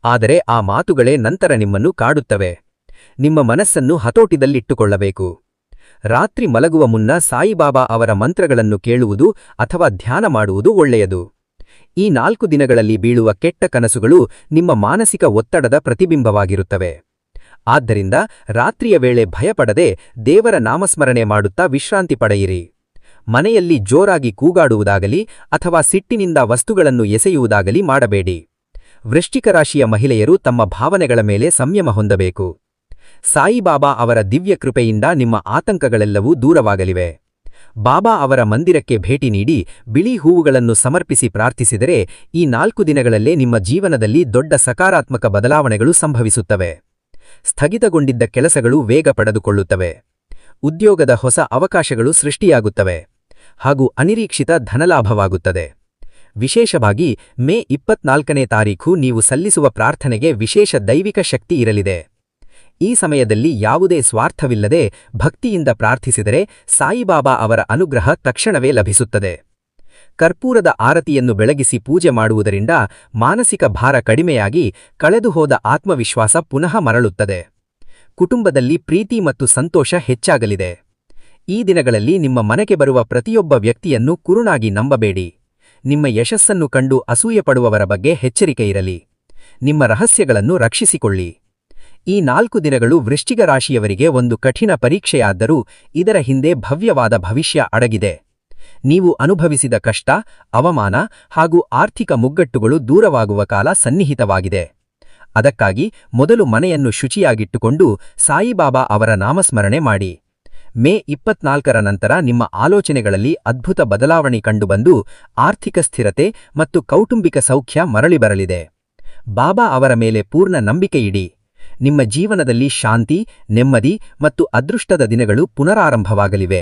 ಆದರೆ ಆ ಮಾತುಗಳೇ ನಂತರ ನಿಮ್ಮನ್ನು ಕಾಡುತ್ತವೆ. ನಿಮ್ಮ ಮನಸ್ಸನ್ನು ಹತೋಟಿದಲ್ಲಿಟ್ಟುಕೊಳ್ಳಬೇಕು. ರಾತ್ರಿ ಮಲಗುವ ಮುನ್ನ ಸಾಯಿಬಾಬಾ ಅವರ ಮಂತ್ರಗಳನ್ನು ಕೇಳುವುದು ಅಥವಾ ಧ್ಯಾನ ಮಾಡುವುದು ಒಳ್ಳೆಯದು. ಈ 4 ದಿನಗಳಲ್ಲಿ ಬೀಳುವ ಕೆಟ್ಟ ಕನಸುಗಳು ನಿಮ್ಮ ಮಾನಸಿಕ ಒತ್ತಡದ ಪ್ರತಿಬಿಂಬವಾಗಿರುತ್ತವೆ. ಆದ್ದರಿಂದ ರಾತ್ರಿಯ ವೇಳೆ ಭಯಪಡದೆ ದೇವರ ನಾಮಸ್ಮರಣೆ ಮಾಡುತ್ತಾ ವಿಶ್ರಾಂತಿ ಪಡೆಯಿರಿ. ಮನೆಯಲ್ಲಿ ಜೋರಾಗಿ ಕೂಗಾಡುವುದಾಗಲಿ ಅಥವಾ ಸಿಟ್ಟಿನಿಂದ ವಸ್ತುಗಳನ್ನು ಎಸೆಯುವುದಾಗಲಿ ಮಾಡಬೇಡಿ. ವೃಶ್ಚಿಕ ರಾಶಿಯ ಮಹಿಳೆಯರು ತಮ್ಮ ಭಾವನೆಗಳ ಮೇಲೆ ಸಂಯಮ ಹೊಂದಬೇಕು. ಸಾಯಿಬಾಬಾ ಅವರ ದಿವ್ಯ ಕೃಪೆಯಿಂದ ನಿಮ್ಮ ಆತಂಕಗಳೆಲ್ಲವೂ ದೂರವಾಗಲಿವೆ. ಬಾಬಾ ಅವರ ಮಂದಿರಕ್ಕೆ ಭೇಟಿ ನೀಡಿ ಬಿಳಿ ಹೂವುಗಳನ್ನು ಸಮರ್ಪಿಸಿ ಪ್ರಾರ್ಥಿಸಿದರೆ ಈ 4 ದಿನಗಳಲ್ಲೇ ನಿಮ್ಮ ಜೀವನದಲ್ಲಿ ದೊಡ್ಡ ಸಕಾರಾತ್ಮಕ ಬದಲಾವಣೆಗಳು ಸಂಭವಿಸುತ್ತವೆ. ಸ್ಥಗಿತಗೊಂಡಿದ್ದ ಕೆಲಸಗಳು ವೇಗ ಪಡೆದುಕೊಳ್ಳುತ್ತವೆ. ಉದ್ಯೋಗದ ಹೊಸ ಅವಕಾಶಗಳು ಸೃಷ್ಟಿಯಾಗುತ್ತವೆ ಹಾಗೂ ಅನಿರೀಕ್ಷಿತ ಧನಲಾಭವಾಗುತ್ತದೆ. ವಿಶೇಷವಾಗಿ ಮೇ 24ನೇ ತಾರೀಖು ನೀವು ಸಲ್ಲಿಸುವ ಪ್ರಾರ್ಥನೆಗೆ ವಿಶೇಷ ದೈವಿಕ ಶಕ್ತಿ ಇರಲಿದೆ. ಈ ಸಮಯದಲ್ಲಿ ಯಾವುದೇ ಸ್ವಾರ್ಥವಿಲ್ಲದೆ ಭಕ್ತಿಯಿಂದ ಪ್ರಾರ್ಥಿಸಿದರೆ ಸಾಯಿಬಾಬಾ ಅವರ ಅನುಗ್ರಹ ತಕ್ಷಣವೇ ಲಭಿಸುತ್ತದೆ. ಕರ್ಪೂರದ ಆರತಿಯನ್ನು ಬೆಳಗಿಸಿ ಪೂಜೆ ಮಾಡುವುದರಿಂದ ಮಾನಸಿಕ ಭಾರ ಕಡಿಮೆಯಾಗಿ ಕಳೆದುಹೋದ ಆತ್ಮವಿಶ್ವಾಸ ಪುನಃ ಮರಳುತ್ತದೆ. ಕುಟುಂಬದಲ್ಲಿ ಪ್ರೀತಿ ಮತ್ತು ಸಂತೋಷ ಹೆಚ್ಚಾಗಲಿದೆ. ಈ ದಿನಗಳಲ್ಲಿ ನಿಮ್ಮ ಮನೆಗೆ ಬರುವ ಪ್ರತಿಯೊಬ್ಬ ವ್ಯಕ್ತಿಯನ್ನು ಕುರುಡಾಗಿ ನಂಬಬೇಡಿ. ನಿಮ್ಮ ಯಶಸ್ಸನ್ನು ಕಂಡು ಅಸೂಯೆಪಡುವವರ ಬಗ್ಗೆ ಎಚ್ಚರಿಕೆಯಿರಲಿ. ನಿಮ್ಮ ರಹಸ್ಯಗಳನ್ನು ರಕ್ಷಿಸಿಕೊಳ್ಳಿ. ಈ 4 ದಿನಗಳು ವೃಶ್ಚಿಕ ರಾಶಿಯವರಿಗೆ ಒಂದು ಕಠಿಣ ಪರೀಕ್ಷೆಯಾದರೂ ಇದರ ಹಿಂದೆ ಭವ್ಯವಾದ ಭವಿಷ್ಯ ಅಡಗಿದೆ. ನೀವು ಅನುಭವಿಸಿದ ಕಷ್ಟ, ಅವಮಾನ ಹಾಗೂ ಆರ್ಥಿಕ ಮುಗ್ಗಟ್ಟುಗಳು ದೂರವಾಗುವ ಕಾಲ ಸನ್ನಿಹಿತವಾಗಿದೆ. ಅದಕ್ಕಾಗಿ ಮೊದಲು ಮನೆಯನ್ನು ಶುಚಿಯಾಗಿಟ್ಟುಕೊಂಡು ಸಾಯಿಬಾಬಾ ಅವರ ನಾಮಸ್ಮರಣೆ ಮಾಡಿ. ಮೇ 24ರ ನಂತರ ನಿಮ್ಮ ಆಲೋಚನೆಗಳಲ್ಲಿ ಅದ್ಭುತ ಬದಲಾವಣೆ ಕಂಡುಬಂದು ಆರ್ಥಿಕ ಸ್ಥಿರತೆ ಮತ್ತು ಕೌಟುಂಬಿಕ ಸೌಖ್ಯ ಮರಳಿ ಬರಲಿದೆ. ಬಾಬಾ ಅವರ ಮೇಲೆ ಪೂರ್ಣ ನಂಬಿಕೆಯಿಡಿ. ನಿಮ್ಮ ಜೀವನದಲ್ಲಿ ಶಾಂತಿ, ನೆಮ್ಮದಿ ಮತ್ತು ಅದೃಷ್ಟದ ದಿನಗಳು ಪುನರಾರಂಭವಾಗಲಿವೆ.